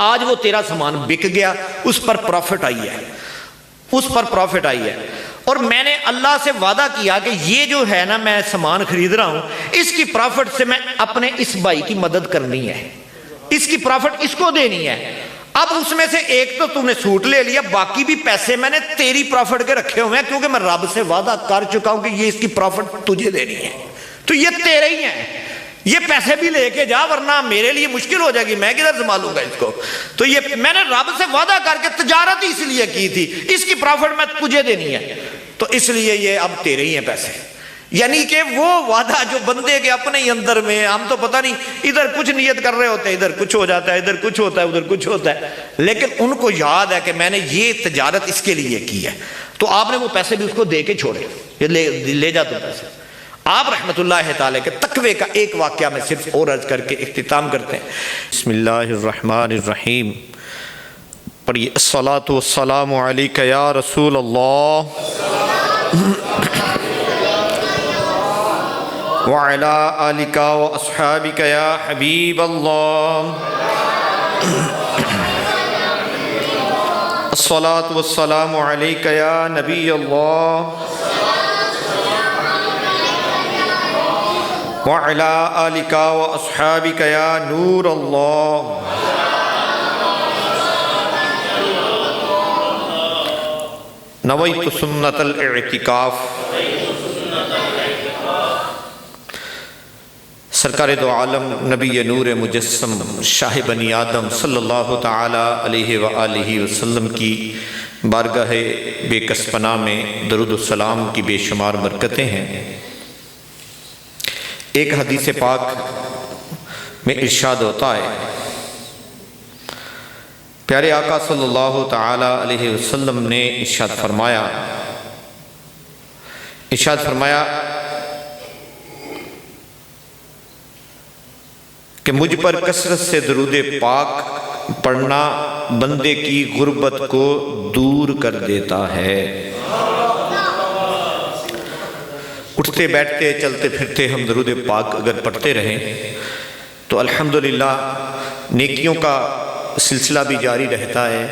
آج وہ تیرا سامان بک گیا، اس پر پروفٹ آئی ہے، اس پر پروفٹ آئی ہے، اور میں نے اللہ سے وعدہ کیا کہ یہ جو ہے نا میں سامان خرید رہا ہوں، اس کی پروفٹ سے میں اپنے اس بھائی کی مدد کرنی ہے، اس کی پروفٹ اس کو دینی ہے۔ اب اس میں سے ایک تو تم نے سوٹ لے لیا، باقی بھی پیسے میں نے تیری پروفٹ کے رکھے ہوئے ہیں، کیونکہ میں رب سے وعدہ کر چکا ہوں کہ یہ اس کی پروفٹ تجھے دینی ہے، تو یہ تیرے ہی ہیں، یہ پیسے بھی لے کے جا ورنہ میرے لیے مشکل ہو جائے گی، میں کدھر سنبھالوں گا اس کو۔ تو یہ میں نے رب سے وعدہ کر کے تجارت اس لیے کی تھی، اس کی پروفٹ میں تجھے دینی ہے، تو اس لیے یہ اب تیرے ہی ہیں پیسے۔ یعنی کہ وہ وعدہ جو بندے کے اپنے ہی اندر میں، ہم تو پتہ نہیں ادھر کچھ نیت کر رہے ہوتے ہیں، ادھر کچھ ہو جاتا ہے، ادھر کچھ ہوتا ہے، ادھر کچھ ہوتا ہے، لیکن ان کو یاد ہے کہ میں نے یہ تجارت اس کے لیے کی ہے، تو آپ نے وہ پیسے بھی اس کو دے کے چھوڑے، یہ لے جا تو پیسے۔ آپ رحمت اللہ تعالی کے تقوی کا ایک واقعہ میں صرف اور عرض کر کے اختتام کرتے ہیں۔ بسم اللہ الرحمن الرحیم، پڑھیے الصلاۃ والسلام علیک یا رسول اللہ وعلی آلک واصحابک یا حبیب اللہ، الصلاۃ والسلام علیک یا نبی اللہ وعلی آلک واصحابک یا نور اللہ۔ نویت سنت الاعتکاف، سرکار دو عالم نبی نور مجسم شاہ بنی آدم صلی اللہ تعالی علیہ وآلہ وسلم کی بارگاہ بے کس پناہ میں درود السلام کی بے شمار برکتیں ہیں۔ ایک حدیث پاک میں ارشاد ہوتا ہے، پیارے آقا صلی اللہ تعالی علیہ وسلم نے ارشاد فرمایا کہ مجھ پر کثرت سے درود پاک پڑھنا بندے کی غربت کو دور کر دیتا ہے۔ اٹھتے بیٹھتے چلتے پھرتے ہم درود پاک اگر پڑھتے رہیں تو الحمدللہ نیکیوں کا سلسلہ بھی جاری رہتا ہے،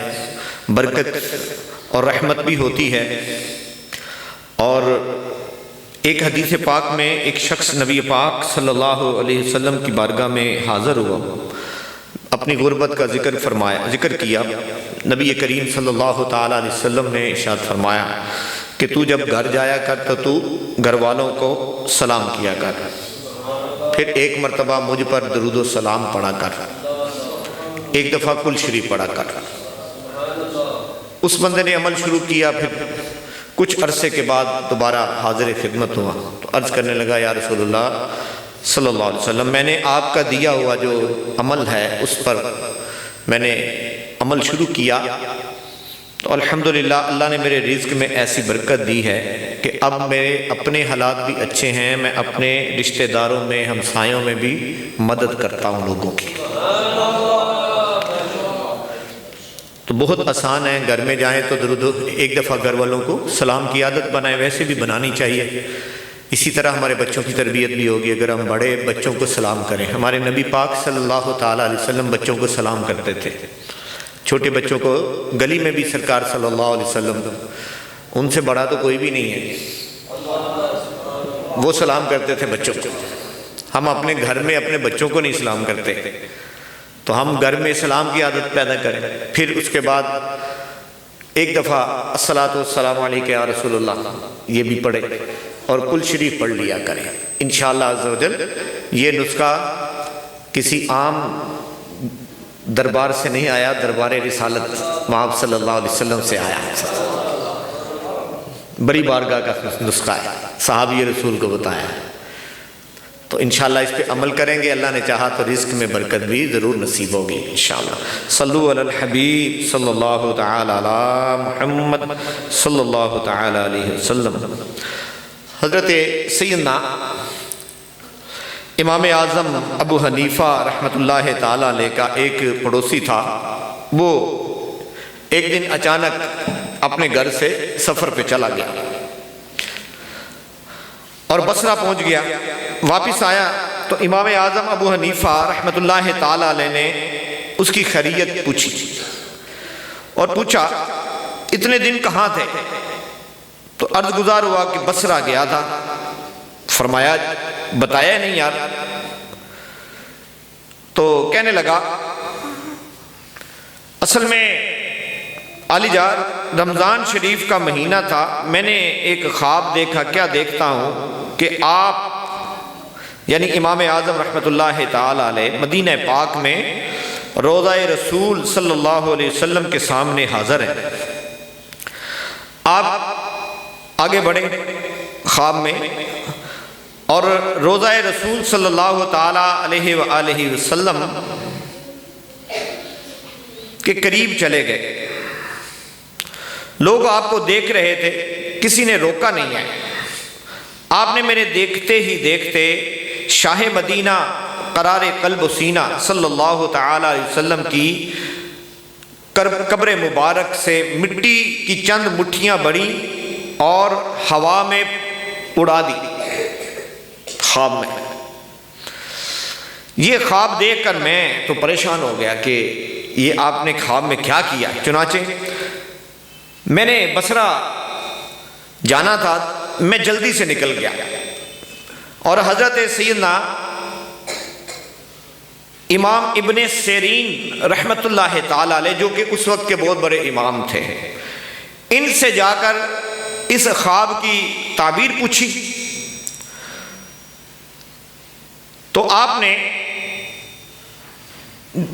برکت اور رحمت بھی ہوتی ہے۔ اور ایک حدیث پاک میں ایک شخص نبی پاک صلی اللہ علیہ وسلم کی بارگاہ میں حاضر ہوا، اپنی غربت کا ذکر کیا۔ نبی کریم صلی اللہ تعالیٰ علیہ وسلم نے ارشاد فرمایا کہ تو جب گھر جایا کر تو گھر والوں کو سلام کیا کر، پھر ایک مرتبہ مجھ پر درود و سلام پڑھا کر، ایک دفعہ کل شریف پڑھا کر۔ اس بندے نے عمل شروع کیا، پھر کچھ عرصے کے بعد دوبارہ حاضر خدمت ہوا تو عرض کرنے لگا، یا رسول اللہ صلی اللہ علیہ وسلم، میں نے آپ کا دیا ہوا جو عمل ہے اس پر میں نے عمل شروع کیا تو الحمدللہ اللہ نے میرے رزق میں ایسی برکت دی ہے کہ اب میرے اپنے حالات بھی اچھے ہیں، میں اپنے رشتہ داروں میں، ہمسایوں میں بھی مدد کرتا ہوں لوگوں کی۔ تو بہت آسان ہے، گھر میں جائیں تو درود ایک دفعہ گھر والوں کو سلام کی عادت بنائیں، ویسے بھی بنانی چاہیے۔ اسی طرح ہمارے بچوں کی تربیت بھی ہوگی اگر ہم بڑے بچوں کو سلام کریں۔ ہمارے نبی پاک صلی اللہ تعالیٰ علیہ وسلم بچوں کو سلام کرتے تھے، چھوٹے بچوں کو گلی میں بھی سرکار صلی اللہ علیہ وسلم، ان سے بڑا تو کوئی بھی نہیں ہے، وہ سلام کرتے تھے بچوں کو۔ ہم اپنے گھر میں اپنے بچوں کو نہیں سلام کرتے، تو ہم گھر میں سلام کی عادت پیدا کریں، پھر اس کے بعد ایک دفعہ الصلاۃ والسلام علیک یا رسول اللہ یہ بھی پڑھیں اور کل شریف پڑھ لیا کریں۔ انشاءاللہ عز و جل یہ نسخہ کسی عام دربار سے نہیں آیا، دربار رسالت محمد صلی اللہ علیہ وسلم سے آیا، بڑی بارگاہ کا نسخہ ہے، صحابی رسول کو بتایا ہے۔ تو انشاءاللہ اس پہ عمل کریں گے، اللہ نے چاہا تو رزق میں برکت بھی ضرور نصیب ہوگی انشاءاللہ۔ صلو علی الحبیب صلی اللہ تعالی علی محمد صلی اللہ تعالی علیہ وسلم۔ حضرت سیدنا امام اعظم ابو حنیفہ رحمۃ اللہ تعالی علیہ کا ایک پڑوسی تھا، وہ ایک دن اچانک اپنے گھر سے سفر پہ چلا گیا اور بصرہ پہنچ گیا۔ واپس آیا تو امام اعظم ابو حنیفہ رحمۃ اللہ تعالی علیہ نے اس کی خیریت پوچھی اور پوچھا اتنے دن کہاں تھے؟ تو عرض گزار ہوا کہ بصرہ گیا تھا۔ فرمایا بتایا نہیں یار۔ تو کہنے لگا اصل میں علی جان رمضان شریف کا مہینہ تھا، میں نے ایک خواب دیکھا، کیا دیکھتا ہوں کہ آپ یعنی امام اعظم رحمۃ اللہ تعالی علیہ مدینہ پاک میں روضہ رسول صلی اللہ علیہ وسلم کے سامنے حاضر ہیں۔ آپ آگے بڑھے خواب میں اور روضہ رسول صلی اللہ تعالی علیہ وآلہ وسلم کے قریب چلے گئے۔ لوگ آپ کو دیکھ رہے تھے، کسی نے روکا نہیں ہے۔ آپ نے میرے دیکھتے ہی دیکھتے شاہ مدینہ قرار قلب و سینہ صلی اللہ تعالی علیہ وسلم کی قبر مبارک سے مٹی کی چند مٹھیاں بڑی اور ہوا میں اڑا دی خواب میں۔ یہ خواب دیکھ کر میں تو پریشان ہو گیا کہ یہ آپ نے خواب میں کیا کیا۔ چنانچہ میں نے بصرہ جانا تھا، میں جلدی سے نکل گیا اور حضرت سیدنا امام ابن سیرین رحمت اللہ تعالی علیہ جو کہ اس وقت کے بہت بڑے امام تھے، ان سے جا کر اس خواب کی تعبیر پوچھی۔ تو آپ نے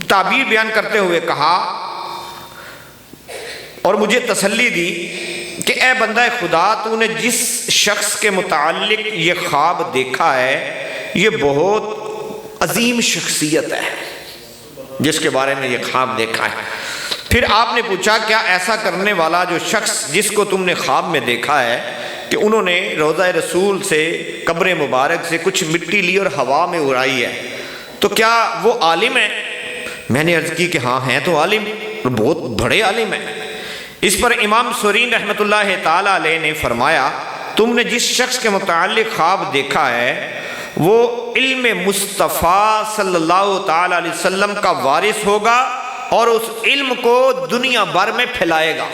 تعبیر بیان کرتے ہوئے کہا اور مجھے تسلی دی کہ اے بندہ خدا، تو نے جس شخص کے متعلق یہ خواب دیکھا ہے یہ بہت عظیم شخصیت ہے جس کے بارے میں یہ خواب دیکھا ہے۔ پھر آپ نے پوچھا کیا ایسا کرنے والا جو شخص جس کو تم نے خواب میں دیکھا ہے کہ انہوں نے روضہ رسول سے قبر مبارک سے کچھ مٹی لی اور ہوا میں اڑائی ہے، تو کیا وہ عالم ہے؟ میں نے عرض کی کہ ہاں ہیں تو عالم، بہت بڑے عالم ہیں۔ اس پر امام سورین رحمت اللہ تعالی علیہ نے فرمایا تم نے جس شخص کے متعلق خواب دیکھا ہے وہ علم مصطفیٰ صلی اللہ تعالی علیہ وسلم کا وارث ہوگا اور اس علم کو دنیا بھر میں پھیلائے گا۔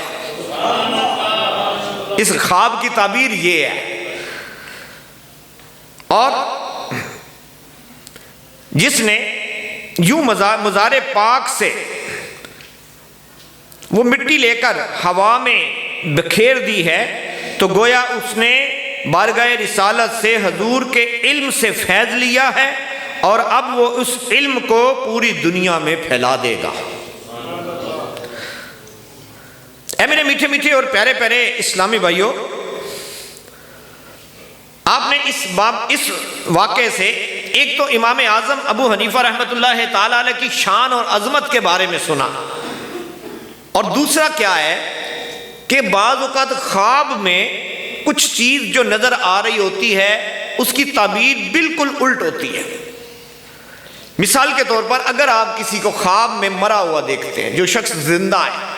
اس خواب کی تعبیر یہ ہے۔ اور جس نے یوں مزار پاک سے وہ مٹی لے کر ہوا میں بکھیر دی ہے تو گویا اس نے بارگاہ رسالت سے حضور کے علم سے فیض لیا ہے اور اب وہ اس علم کو پوری دنیا میں پھیلا دے گا۔ اے میرے میٹھے میٹھے اور پیارے پیارے اسلامی بھائیوں، آپ نے اس واقعے سے ایک تو امام اعظم ابو حنیفہ رحمۃ اللہ تعالی علیہ کی شان اور عظمت کے بارے میں سنا، اور دوسرا کیا ہے کہ بعض اوقات خواب میں کچھ چیز جو نظر آ رہی ہوتی ہے اس کی تعبیر بالکل الٹ ہوتی ہے۔ مثال کے طور پر اگر آپ کسی کو خواب میں مرا ہوا دیکھتے ہیں، جو شخص زندہ ہے،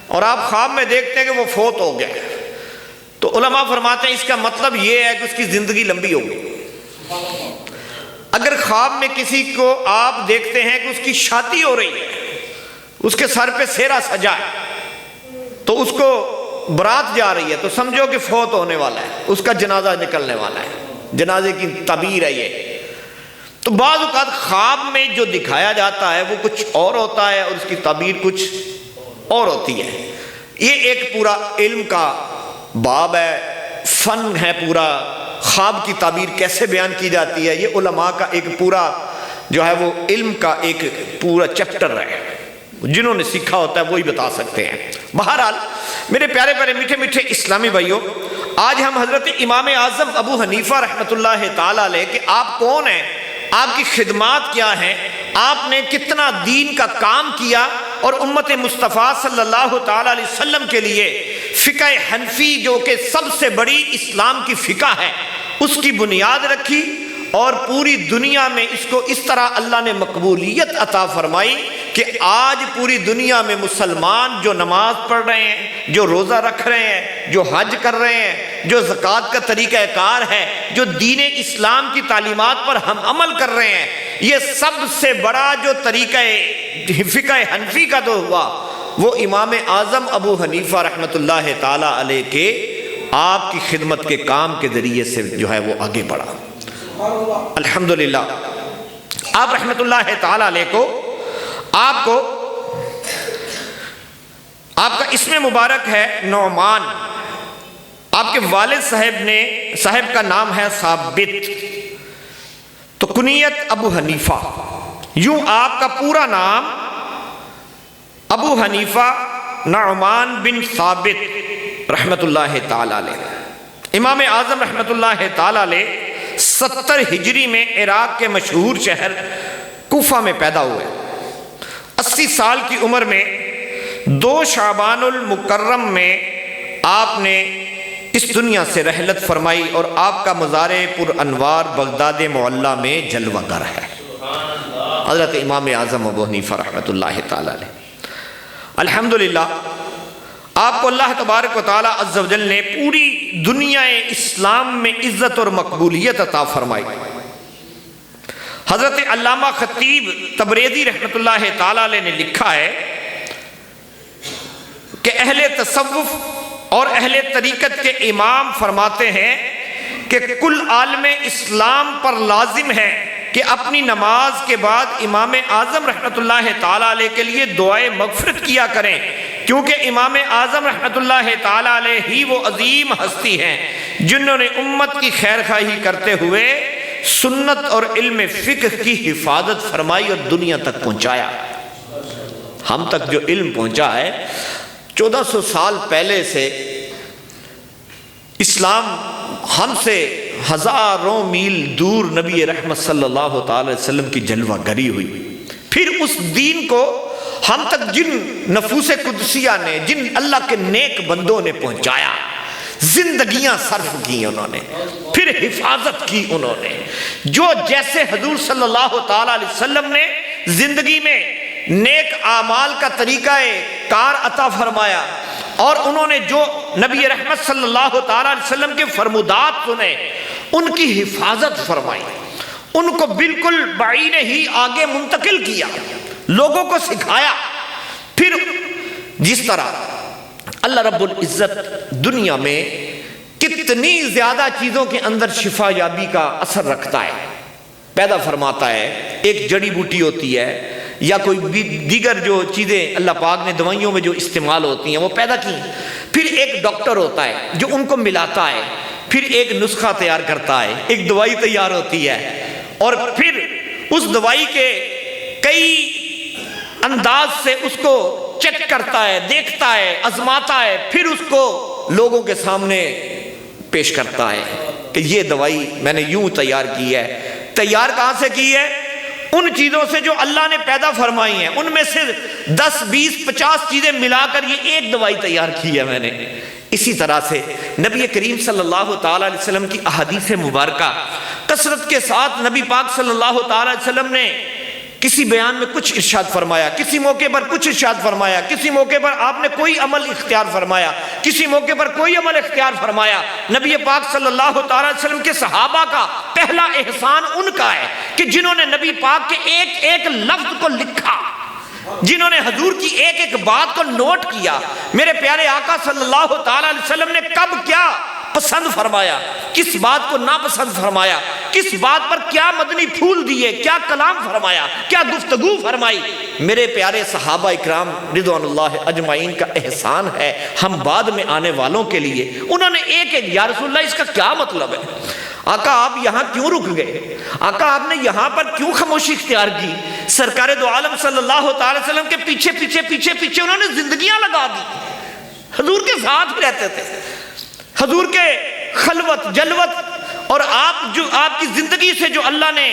اور آپ خواب میں دیکھتے ہیں کہ وہ فوت ہو گیا، تو علماء فرماتے ہیں اس کا مطلب یہ ہے کہ اس کی زندگی لمبی ہوگی۔ اگر خواب میں کسی کو آپ دیکھتے ہیں کہ اس کی شادی ہو رہی ہے، اس کے سر پہ سہرا سجا ہے، تو اس کو برات جا رہی ہے، تو سمجھو کہ فوت ہونے والا ہے، اس کا جنازہ نکلنے والا ہے، جنازے کی تعبیر ہے یہ۔ تو بعض اوقات خواب میں جو دکھایا جاتا ہے وہ کچھ اور ہوتا ہے اور اس کی تعبیر کچھ اور ہوتی ہے۔ یہ ایک پورا علم کا باب ہے، فن ہے پورا، خواب کی تعبیر کیسے بیان کی جاتی ہے، یہ علماء کا ایک پورا جو ہے وہ علم کا ایک پورا چیپٹر ہے، جنہوں نے سیکھا ہوتا ہے وہی بتا سکتے ہیں۔ بہرحال میرے پیارے پیارے میٹھے میٹھے اسلامی بھائیوں، آج ہم حضرت امام اعظم ابو حنیفہ رحمۃ اللہ تعالی علیہ کہ آپ کون ہیں، آپ کی خدمات کیا ہیں، آپ نے کتنا دین کا کام کیا اور امت مصطفیٰ صلی اللہ تعالی علیہ وسلم کے لیے فقہ حنفی جو کہ سب سے بڑی اسلام کی فقہ ہے اس کی بنیاد رکھی، اور پوری دنیا میں اس کو اس طرح اللہ نے مقبولیت عطا فرمائی کہ آج پوری دنیا میں مسلمان جو نماز پڑھ رہے ہیں، جو روزہ رکھ رہے ہیں، جو حج کر رہے ہیں، جو زکوٰۃ کا طریقہ کار ہے، جو دین اسلام کی تعلیمات پر ہم عمل کر رہے ہیں، یہ سب سے بڑا جو طریقہ فقہ حنفی کا تو ہوا وہ امام اعظم ابو حنیفہ رحمۃ اللہ تعالی علیہ کے آپ کی خدمت کے کام کے ذریعے سے جو ہے وہ آگے بڑھا۔ الحمدللہ آپ رحمۃ اللہ تعالی علیہ کو آپ کا اسم مبارک ہے نعمان، آپ کے والد صاحب کا نام ہے ثابت، تو کنیت ابو حنیفہ، یوں آپ کا پورا نام ابو حنیفہ نعمان بن ثابت رحمت اللہ تعالی علیہ۔ امام اعظم رحمت اللہ تعالی علیہ 70 ہجری میں عراق کے مشہور شہر کوفہ میں پیدا ہوئے۔ 80 سال کی عمر میں 2 شعبان المکرم میں آپ نے اس دنیا سے رحلت فرمائی، اور آپ کا مزار پر انوار بغداد معلیٰ میں جلوہ گر ہے۔ حضرت امام اعظم ابو حنیفہ رحمۃ اللہ تعالی علیہ، الحمدللہ آپ کو اللہ تبارک و تعالی عز و جل نے پوری دنیا اسلام میں عزت اور مقبولیت عطا فرمائی۔ حضرت علامہ خطیب تبریزی رحمۃ اللہ تعالی علیہ نے لکھا ہے کہ اہل تصوف اور اہل طریقت کے امام فرماتے ہیں کہ کل عالم اسلام پر لازم ہے کہ اپنی نماز کے بعد امام اعظم رحمت اللہ تعالی علیہ کے لیے دعائے مغفرت کیا کریں، کیونکہ امام اعظم رحمت اللہ تعالی علیہ ہی وہ عظیم ہستی ہیں جنہوں نے امت کی خیر خواہی کرتے ہوئے سنت اور علم فقہ کی حفاظت فرمائی اور دنیا تک پہنچایا۔ ہم تک جو علم پہنچا ہے 1400 سال پہلے سے اسلام ہم سے ہزاروں میل دور نبی رحمت صلی اللہ تعالی وسلم کی جلوہ گری ہوئی، پھر اس دین کو ہم تک جن نفوس قدسیہ نے، جن اللہ کے نیک بندوں نے پہنچایا، زندگیاں صرف کی انہوں نے، پھر حفاظت کی انہوں نے، جو جیسے حضور صلی اللہ تعالی علیہ وسلم نے زندگی میں نیک اعمال کا طریقہ کار عطا فرمایا، اور انہوں نے جو نبی رحمت صلی اللہ تعالی علیہ وسلم کے فرمودات سنے ان کی حفاظت فرمائی، ان کو بالکل بعین ہی آگے منتقل کیا، لوگوں کو سکھایا۔ پھر جس طرح اللہ رب العزت دنیا میں کتنی زیادہ چیزوں کے اندر شفا یابی کا اثر رکھتا ہے، پیدا فرماتا ہے، ایک جڑی بوٹی ہوتی ہے یا کوئی دیگر جو چیزیں اللہ پاک نے دوائیوں میں جو استعمال ہوتی ہیں وہ پیدا کی، پھر ایک ڈاکٹر ہوتا ہے جو ان کو ملاتا ہے، پھر ایک نسخہ تیار کرتا ہے، ایک دوائی تیار ہوتی ہے، اور پھر اس دوائی کے کئی انداز سے اس کو چیک کرتا ہے، دیکھتا ہے، آزماتا ہے، پھر اس کو لوگوں کے سامنے پیش کرتا ہے کہ یہ دوائی میں نے یوں تیار کی ہے۔ تیار کہاں سے کی ہے؟ ان چیزوں سے جو اللہ نے پیدا فرمائی ہیں، ان میں سے 10 20 50 چیزیں ملا کر یہ ایک دوائی تیار کی ہے میں نے۔ اسی طرح سے نبی کریم صلی اللہ تعالی علیہ وسلم کی احادیث مبارکہ کثرت کے ساتھ نبی پاک صلی اللہ تعالی علیہ وسلم نے کسی بیان میں کچھ ارشاد فرمایا، کسی موقع پر کچھ ارشاد فرمایا، کسی موقع پر آپ نے کوئی عمل اختیار فرمایا، کسی موقع پر کوئی عمل اختیار فرمایا۔ نبی پاک صلی اللہ تعالی علیہ وسلم کے صحابہ کا پہلا احسان ان کا ہے کہ جنہوں نے نبی پاک کے ایک ایک لفظ کو لکھا، جنہوں نے حضور کی ایک ایک بات کو نوٹ کیا۔ میرے پیارے آقا صلی اللہ تعالی علیہ وسلم نے کب کیا پسند فرمایا، کس بات کو ناپسند فرمایا، کس بات پر کیا مدنی پھول دیے، کیا کلام فرمایا، کیا گفتگو فرمائی، میرے پیارے صحابہ اکرام رضوان اللہ اجمعین کا احسان ہے ہم بعد میں آنے والوں کے لیے۔ انہوں نے ایک ایک، یا رسول اللہ اس کا کیا مطلب ہے؟ آقا آپ یہاں کیوں رک گئے؟ آقا آپ نے یہاں پر کیوں خاموشی اختیار کی؟ سرکار دو عالم صلی اللہ تعالی وسلم کے پیچھے پیچھے پیچھے پیچھے انہوں نے زندگیاں لگا دی، حضور کے ساتھ ہی رہتے تھے، حضور کے خلوت جلوت، اور آپ کی زندگی سے جو اللہ نے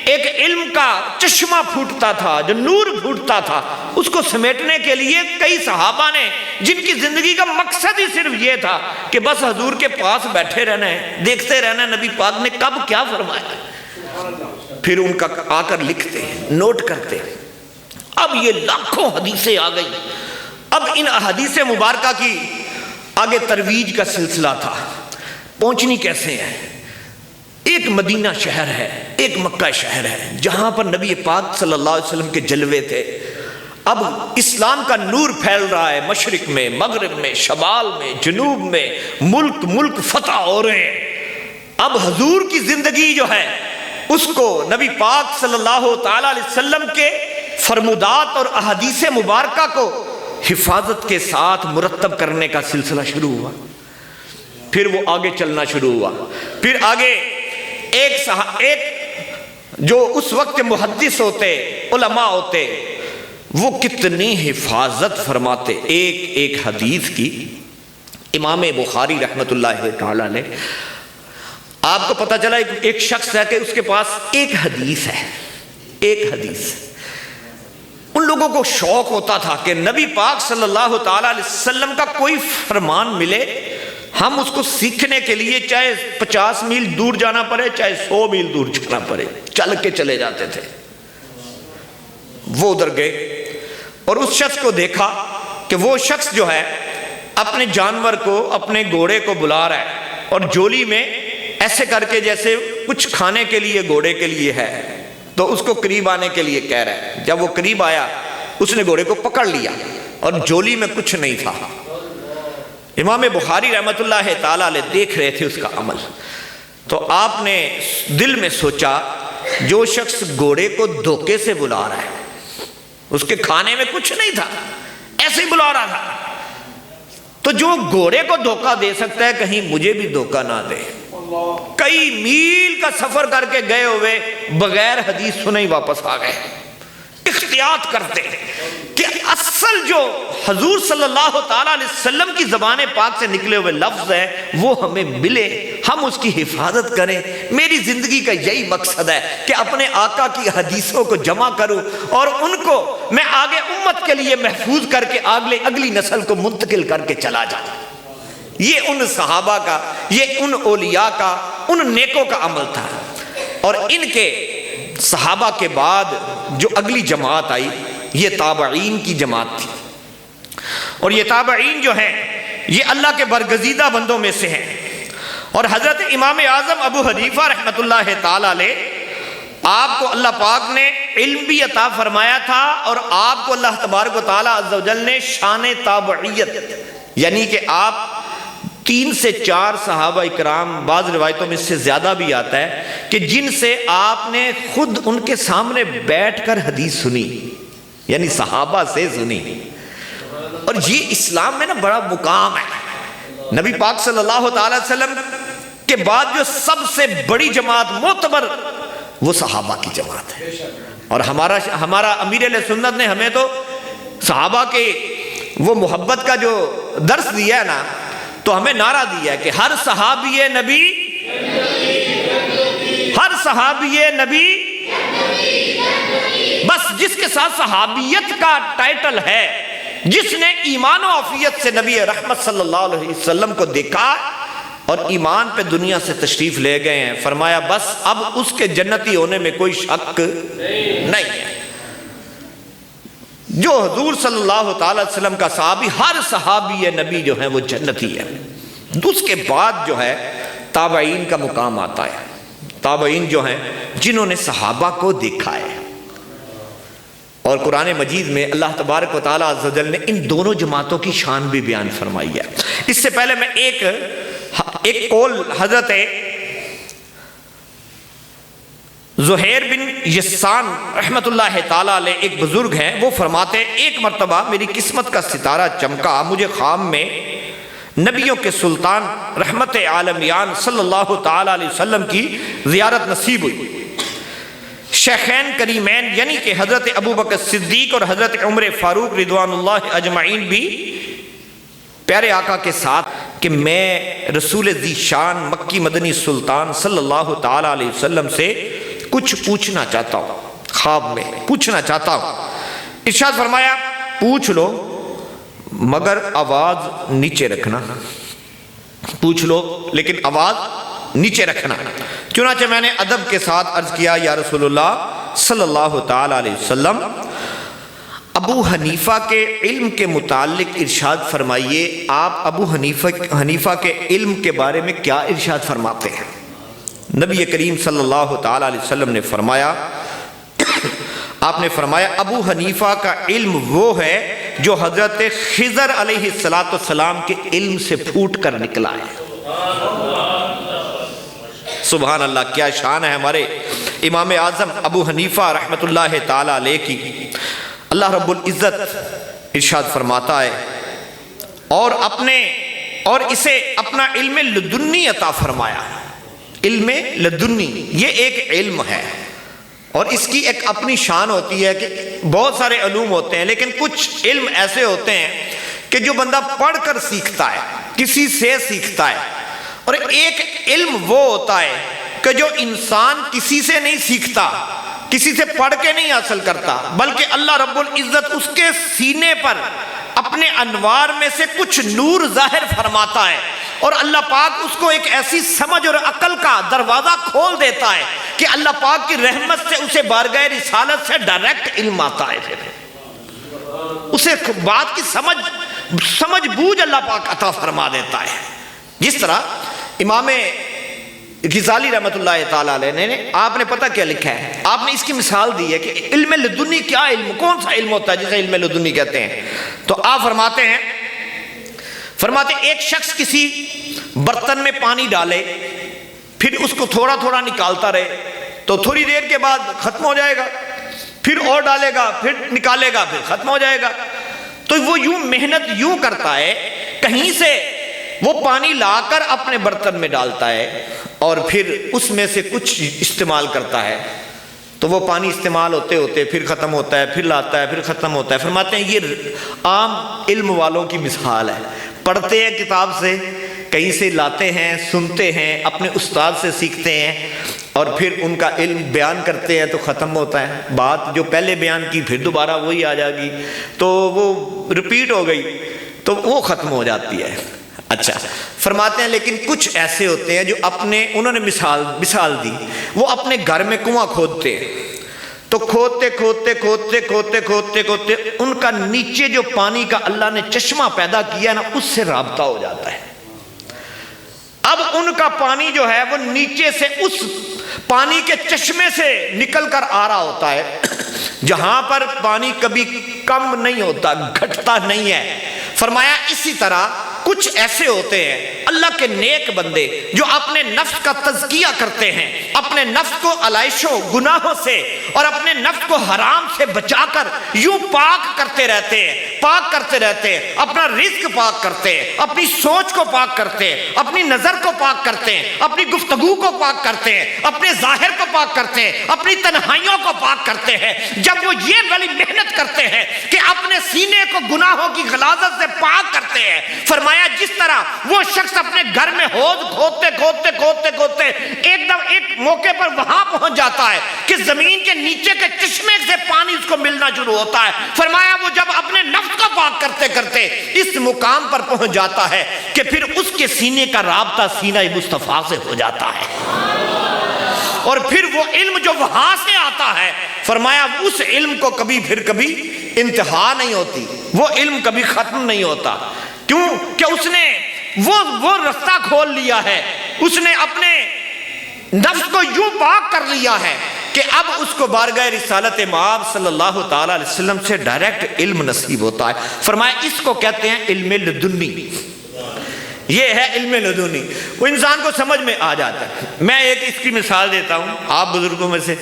ایک علم کا چشمہ پھوٹتا تھا، جو نور پھوٹتا تھا، اس کو سمیٹنے کے لیے کئی صحابہ نے، جن کی زندگی کا مقصد ہی صرف یہ تھا کہ بس حضور کے پاس بیٹھے رہنا ہے، دیکھتے رہنا ہے نبی پاک نے کب کیا فرمایا، پھر ان کا آ کر لکھتے نوٹ کرتے۔ اب یہ لاکھوں حدیثیں آ گئی، اب ان احادیث مبارکہ کی آگے ترویج کا سلسلہ تھا۔ پہنچنی کیسے ہے؟ ایک مدینہ شہر ہے، ایک مکہ شہر ہے جہاں پر نبی پاک صلی اللہ علیہ وسلم کے جلوے تھے۔ اب اسلام کا نور پھیل رہا ہے، مشرق میں، مغرب میں، شمال میں، جنوب میں، ملک فتح ہو رہے ہیں۔ اب حضور کی زندگی جو ہے اس کو نبی پاک صلی اللہ تعالی علیہ وسلم کے فرمودات اور احادیث مبارکہ کو حفاظت کے ساتھ مرتب کرنے کا سلسلہ شروع ہوا۔ پھر وہ آگے چلنا شروع ہوا۔ پھر آگے ایک جو اس وقت محدث ہوتے، علماء ہوتے، وہ کتنی حفاظت فرماتے ایک ایک حدیث کی۔ امام بخاری رحمت اللہ تعالی علیہ، آپ کو پتہ چلا ایک شخص ہے کہ اس کے پاس ایک حدیث ہے، ایک حدیث۔ ان لوگوں کو شوق ہوتا تھا کہ نبی پاک صلی اللہ تعالی علیہ وسلم کا کوئی فرمان ملے، ہم اس کو سیکھنے کے لیے چاہے 50 میل دور جانا پڑے، چاہے 100 میل دور جانا پڑے، چل کے چلے جاتے تھے۔ وہ ادھر گئے اور اس شخص کو دیکھا کہ وہ شخص جو ہے اپنے جانور کو، اپنے گھوڑے کو بلا رہا ہے اور جولی میں ایسے کر کے جیسے کچھ کھانے کے لیے گھوڑے کے لیے ہے، تو اس کو قریب آنے کے لیے کہہ رہا ہے۔ جب وہ قریب آیا اس نے گھوڑے کو پکڑ لیا اور جولی میں کچھ نہیں تھا۔ امام بخاری رحمت اللہ تعالی علیہ دیکھ رہے تھے اس کا عمل، تو آپ نے دل میں سوچا جو شخص گھوڑے کو دھوکے سے بلا رہا ہے، اس کے کھانے میں کچھ نہیں تھا، ایسے ہی بلا رہا تھا، تو جو گھوڑے کو دھوکہ دے سکتا ہے کہیں مجھے بھی دھوکہ نہ دے۔ کئی میل کا سفر کر کے گئے ہوئے بغیر حدیث سنے ہی واپس آ گئے۔ احتیاط کرتے کہ اصل جو حضور صلی اللہ تعالی علیہ وسلم کی زبان پاک سے نکلے ہوئے لفظ ہیں وہ ہمیں ملے، ہم اس کی حفاظت کریں۔ میری زندگی کا یہی مقصد ہے کہ اپنے آقا کی حدیثوں کو جمع کروں اور ان کو میں آگے امت کے لیے محفوظ کر کے اگلی نسل کو منتقل کر کے چلا جاؤں۔ یہ ان صحابہ کا، یہ ان اولیاء کا، ان نیکوں کا عمل تھا۔ اور ان کے صحابہ کے بعد جو اگلی جماعت آئی یہ تابعین کی جماعت تھی، اور یہ تابعین جو ہیں یہ اللہ کے برگزیدہ بندوں میں سے ہیں۔ اور حضرت امام اعظم ابو حنیفہ رحمت اللہ تعالی علیہ، آپ کو اللہ پاک نے علم بھی عطا فرمایا تھا اور آپ کو اللہ تبارک و تعالی عز و جل نے شان تابعیت، یعنی کہ آپ 3 سے 4 صحابہ اکرام، بعض روایتوں میں اس سے زیادہ بھی آتا ہے کہ جن سے آپ نے خود ان کے سامنے بیٹھ کر حدیث سنی، یعنی صحابہ سے سنی۔ اور یہ اسلام میں نا بڑا مقام ہے۔ نبی پاک صلی اللہ تعالی وسلم کے بعد جو سب سے بڑی جماعت معتبر وہ صحابہ کی جماعت ہے۔ اور ہمارا امیر اہل سنت نے ہمیں تو صحابہ کے وہ محبت کا جو درس دیا ہے نا، تو ہمیں نعرہ دیا ہے کہ ہر صحابی نبی، ہر صحابی نبی، بس جس کے ساتھ صحابیت کا ٹائٹل ہے، جس نے ایمان و عافیت سے نبی رحمت صلی اللہ علیہ وسلم کو دیکھا اور ایمان پہ دنیا سے تشریف لے گئے ہیں، فرمایا بس اب اس کے جنتی ہونے میں کوئی شک نہیں ہے۔ جو حضور صلی اللہ تعالی وسلم کا صحابی، ہر صحابی نبی جو ہے وہ جنتی ہے۔ اس کے بعد جو ہے تابعین کا مقام آتا ہے۔ تابعین جو ہیں جنہوں نے صحابہ کو دیکھا ہے، اور قرآن مجید میں اللہ تبارک و تعالی عز و جل نے ان دونوں جماعتوں کی شان بھی بیان فرمائی ہے۔ اس سے پہلے میں ایک قول حضرت زہیر بن یسان رحمت اللہ تعالی علیہ ایک بزرگ ہیں، وہ فرماتے ہیں ایک مرتبہ میری قسمت کا ستارہ چمکا، مجھے خواب میں نبیوں کے سلطان رحمت عالمیان صلی اللہ تعالی علیہ وسلم کی زیارت نصیب ہوئی۔ شیخین کریمین یعنی کہ حضرت ابوبکر صدیق اور حضرت عمر فاروق رضوان اللہ اجمعین بھی پیارے آقا کے ساتھ کہ میں رسول ذی شان مکی مدنی سلطان صلی اللہ تعالی علیہ وسلم سے کچھ پوچھنا چاہتا ہوں، خواب میں پوچھنا چاہتا ہوں۔ ارشاد فرمایا پوچھ لو مگر آواز نیچے رکھنا، پوچھ لو لیکن آواز نیچے رکھنا۔ چنانچہ میں نے ادب کے ساتھ عرض کیا یا رسول اللہ صلی اللہ تعالی علیہ وسلم، ابو حنیفہ کے علم کے متعلق ارشاد فرمائیے، آپ ابو حنیفہ کے علم کے بارے میں کیا ارشاد فرماتے ہیں؟ نبی کریم صلی اللہ تعالی علیہ وسلم نے فرمایا، آپ نے فرمایا ابو حنیفہ کا علم وہ ہے جو حضرت خضر علیہ السلام کے علم سے پھوٹ کر نکلا ہے۔ سبحان اللہ، کیا شان ہے ہمارے امام اعظم ابو حنیفہ رحمۃ اللہ تعالی علیہ کی۔ اللہ رب العزت ارشاد فرماتا ہے اور اسے اپنا علم لدنی عطا فرمایا۔ علم لدنی یہ ایک علم ہے، اور اس کی ایک اپنی شان ہوتی ہے کہ بہت سارے علوم ہوتے ہیں، لیکن کچھ علم ایسے ہوتے ہیں کہ جو بندہ پڑھ کر سیکھتا ہے، کسی سے سیکھتا ہے، اور ایک علم وہ ہوتا ہے کہ جو انسان کسی سے نہیں سیکھتا، کسی سے پڑھ کے نہیں حاصل کرتا، بلکہ اللہ رب العزت اس کے سینے پر اپنے انوار میں سے کچھ نور ظاہر فرماتا ہے، اور اللہ پاک اس کو ایک ایسی سمجھ اور عقل کا دروازہ کھول دیتا ہے کہ اللہ پاک کی رحمت سے اسے بارگاہ رسالت سے ڈائریکٹ علم آتا ہے، اسے بات کی سمجھ بوجھ اللہ پاک عطا فرما دیتا ہے۔ جس طرح امام غزالی رحمۃ اللہ تعالی علیہ نے آپ نے پتہ کیا لکھا ہے، آپ نے اس کی مثال دی ہے کہ علم لدنی کیا علم، کون سا علم ہوتا ہے جسے علم لدنی کہتے ہیں؟ تو آپ فرماتے ہیں ایک شخص کسی برتن میں پانی ڈالے، پھر اس کو تھوڑا تھوڑا نکالتا رہے، تو تھوڑی دیر کے بعد ختم ہو جائے گا، پھر اور ڈالے گا، پھر نکالے گا، پھر ختم ہو جائے گا۔ تو وہ یوں محنت یوں کرتا ہے، کہیں سے وہ پانی لا کر اپنے برتن میں ڈالتا ہے اور پھر اس میں سے کچھ استعمال کرتا ہے، تو وہ پانی استعمال ہوتے ہوتے پھر ختم ہوتا ہے، پھر لاتا ہے، پھر ختم ہوتا ہے۔ فرماتے ہیں یہ عام علم والوں کی مثال ہے، پڑھتے ہیں کتاب سے، کہیں سے لاتے ہیں، سنتے ہیں، اپنے استاد سے سیکھتے ہیں، اور پھر ان کا علم بیان کرتے ہیں تو ختم ہوتا ہے، بات جو پہلے بیان کی پھر دوبارہ وہی آ جائے گی، تو وہ رپیٹ ہو گئی، تو وہ ختم ہو جاتی ہے۔ اچھا، فرماتے ہیں لیکن کچھ ایسے ہوتے ہیں جو انہوں نے مثال دی، وہ اپنے گھر میں کنواں کھودتے ہیں، تو کھودتے ان کا نیچے جو پانی کا اللہ نے چشمہ پیدا کیا نا، اس سے رابطہ ہو جاتا ہے۔ اب ان کا پانی جو ہے وہ نیچے سے اس پانی کے چشمے سے نکل کر آ رہا ہوتا ہے، جہاں پر پانی کبھی کم نہیں ہوتا، گھٹتا نہیں ہے۔ فرمایا اسی طرح کچھ ایسے ہوتے ہیں اللہ کے نیک بندے جو اپنے نفس کا تزکیہ کرتے ہیں، اپنے نفس کو علائشوں گناہوں سے اور اپنے نفس کو حرام سے بچا کر یوں پاک کرتے رہتے ہیں، اپنا رزق پاک کرتے ہیں، اپنی سوچ کو پاک کرتے ہیں، اپنی نظر کو پاک کرتے ہیں، اپنی گفتگو کو پاک کرتے ہیں، اپنے ظاہر کو پاک کرتے ہیں، اپنی تنہائیوں کو پاک کرتے ہیں۔ جب وہ یہ والی محنت کرتے ہیں کہ اپنے سینے کو گناہوں کی غلاظت سے پاک کرتے ہیں، فرمایا جس طرح وہ شخص اپنے گھر میں ہود کھودتے ایک موقع پر وہاں پہنچ جاتا ہے کہ زمین کے نیچے کے چشمے سے پانی اس کو ملنا شروع ہوتا ہے، فرمایا وہ جب اپنے نفس کو پاک کرتے کرتے اس مقام پر پہنچ جاتا ہے کہ پھر اس کے سینے کا رابطہ سینہ مصطفیٰ سے ہو جاتا ہے، اور پھر وہ علم جو وہاں سے آتا ہے، فرمایا اس علم کو کبھی انتہا نہیں ہوتی، وہ علم کبھی ختم نہیں ہوتا۔ کیوں کہ اس نے وہ رستہ کھول لیا ہے، اس نے اپنے نفس کو یوں پاک کر لیا ہے کہ اب اس کو بارگاہ رسالت مآب صلی اللہ تعالی علیہ وسلم سے ڈائریکٹ علم نصیب ہوتا ہے۔ فرمایا اس کو کہتے ہیں علم لدنی، یہ ہے علم لدنی، وہ انسان کو سمجھ میں آ جاتا ہے۔ میں ایک اس کی مثال دیتا ہوں، آپ بزرگوں میں سے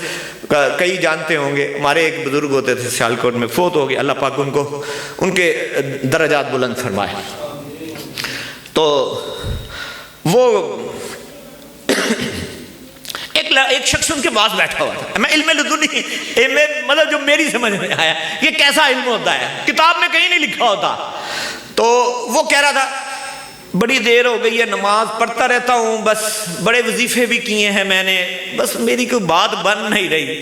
کئی جانتے ہوں گے، ہمارے ایک بزرگ ہوتے تھے سیالکوٹ میں، فوت ہو گئے، اللہ پاک ان کے درجات بلند فرمائے۔ تو وہ ایک شخص ان کے پاس بیٹھا ہوا تھا، میں علم لدنی مطلب جو میری سمجھ میں آیا یہ کیسا علم ہوتا ہے، کتاب میں کہیں نہیں لکھا ہوتا، تو وہ کہہ رہا تھا بڑی دیر ہو گئی ہے، نماز پڑھتا رہتا ہوں، بس بڑے وظیفے بھی کیے ہیں میں نے، بس میری کوئی بات بن نہیں رہی،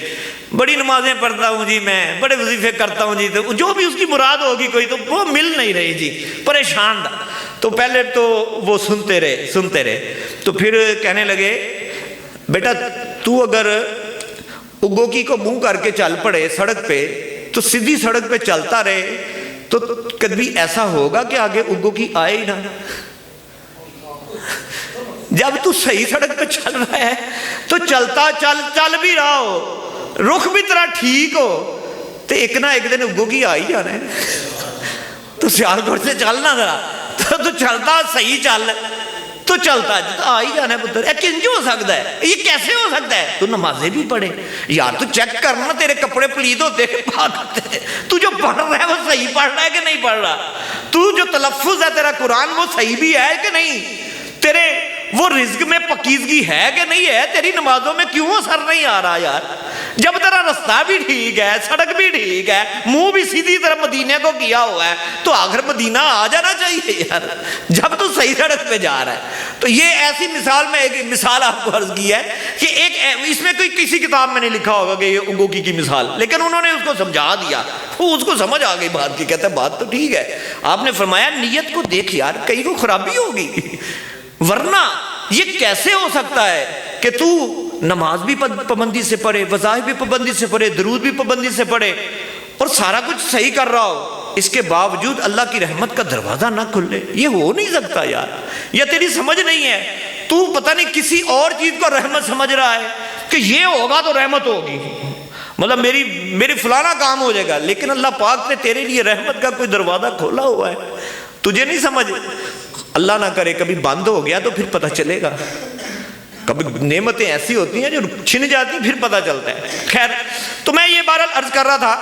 بڑی نمازیں پڑھتا ہوں جی، میں بڑے وظیفے کرتا ہوں جی، تو جو بھی اس کی مراد ہوگی کوئی تو وہ مل نہیں رہی جی، پریشان تھا۔ تو پہلے تو وہ سنتے رہے، تو پھر کہنے لگے بیٹا تو اگر اگوکی کو منہ کر کے چل پڑے سڑک پہ تو سیدھی سڑک پہ چلتا رہے تو کبھی ایسا ہوگا کہ آگے اگو کی آئے ہی نہ. جب تو صحیح سڑک پہ چل رہا ہے تو چلتا چل بھی رہا ہو، رخ بھی تیرا ٹھیک ہو، تو ایک نہ ایک دن اگو کی آ ہی جانا ہے. تو سیالکوٹ سے چلنا ذرا تو چلتا صحیح چل تو چلتا آ ہی جانا ہے پتر. یہ کنج ہو سکتا ہے؟ یہ کیسے ہو سکتا ہے؟ تو نمازیں بھی پڑھے یار، تو چیک کرنا تیرے کپڑے پلید ہوتے ہیں پاک ہوتے، تو جو پڑھ رہا ہے وہ صحیح پڑھ رہا ہے کہ نہیں پڑھ رہا؟ تو جو تلفظ ہے تیرا قرآن وہ صحیح بھی ہے کہ نہیں؟ تیرے وہ رزق میں پکیزگی ہے کہ نہیں ہے؟ تیری نمازوں میں کیوں اثر نہیں آ رہا یار؟ جب تیرا رستہ بھی ٹھیک ہے، سڑک بھی ٹھیک ہے، منہ بھی سیدھی طرف مدینے کو کیا ہوا ہے، تو آخر مدینہ آ جانا چاہیے یار جب تو صحیح سڑک پہ جا رہا ہے. تو یہ ایسی مثال میں ایک مثال آپ کو عرض کی ہے کہ ایک اس میں کوئی کسی کتاب میں نہیں لکھا ہوگا کہ یہ انگوکی کی مثال، لیکن انہوں نے اس کو سمجھا دیا، وہ اس کو سمجھ آ گئی بات کی. کہتا ہے بات تو ٹھیک ہے. آپ نے فرمایا نیت کو دیکھ یار، کہیں کو خرابی ہوگی، ورنہ یہ کیسے ہو سکتا ہے کہ تو نماز بھی پابندی سے پڑھے، وظائف بھی پابندی سے پڑھے، درود بھی پابندی سے پڑھے اور سارا کچھ صحیح کر رہا ہو، اس کے باوجود اللہ کی رحمت کا دروازہ نہ کھلے؟ یہ ہو نہیں سکتا یار. یا تیری سمجھ نہیں ہے، تو پتہ نہیں کسی اور چیز کو رحمت سمجھ رہا ہے کہ یہ ہوگا تو رحمت ہوگی، مطلب میری فلانا کام ہو جائے گا، لیکن اللہ پاک نے تیرے لیے رحمت کا کوئی دروازہ کھولا ہوا ہے، تجھے نہیں سمجھ. اللہ نہ کرے کبھی بند ہو گیا تو پھر پتہ چلے گا. کبھی نعمتیں ایسی ہوتی ہیں جو چھن جاتی پھر پتہ چلتا ہے. خیر، تو میں یہ بہرحال عرض کر رہا تھا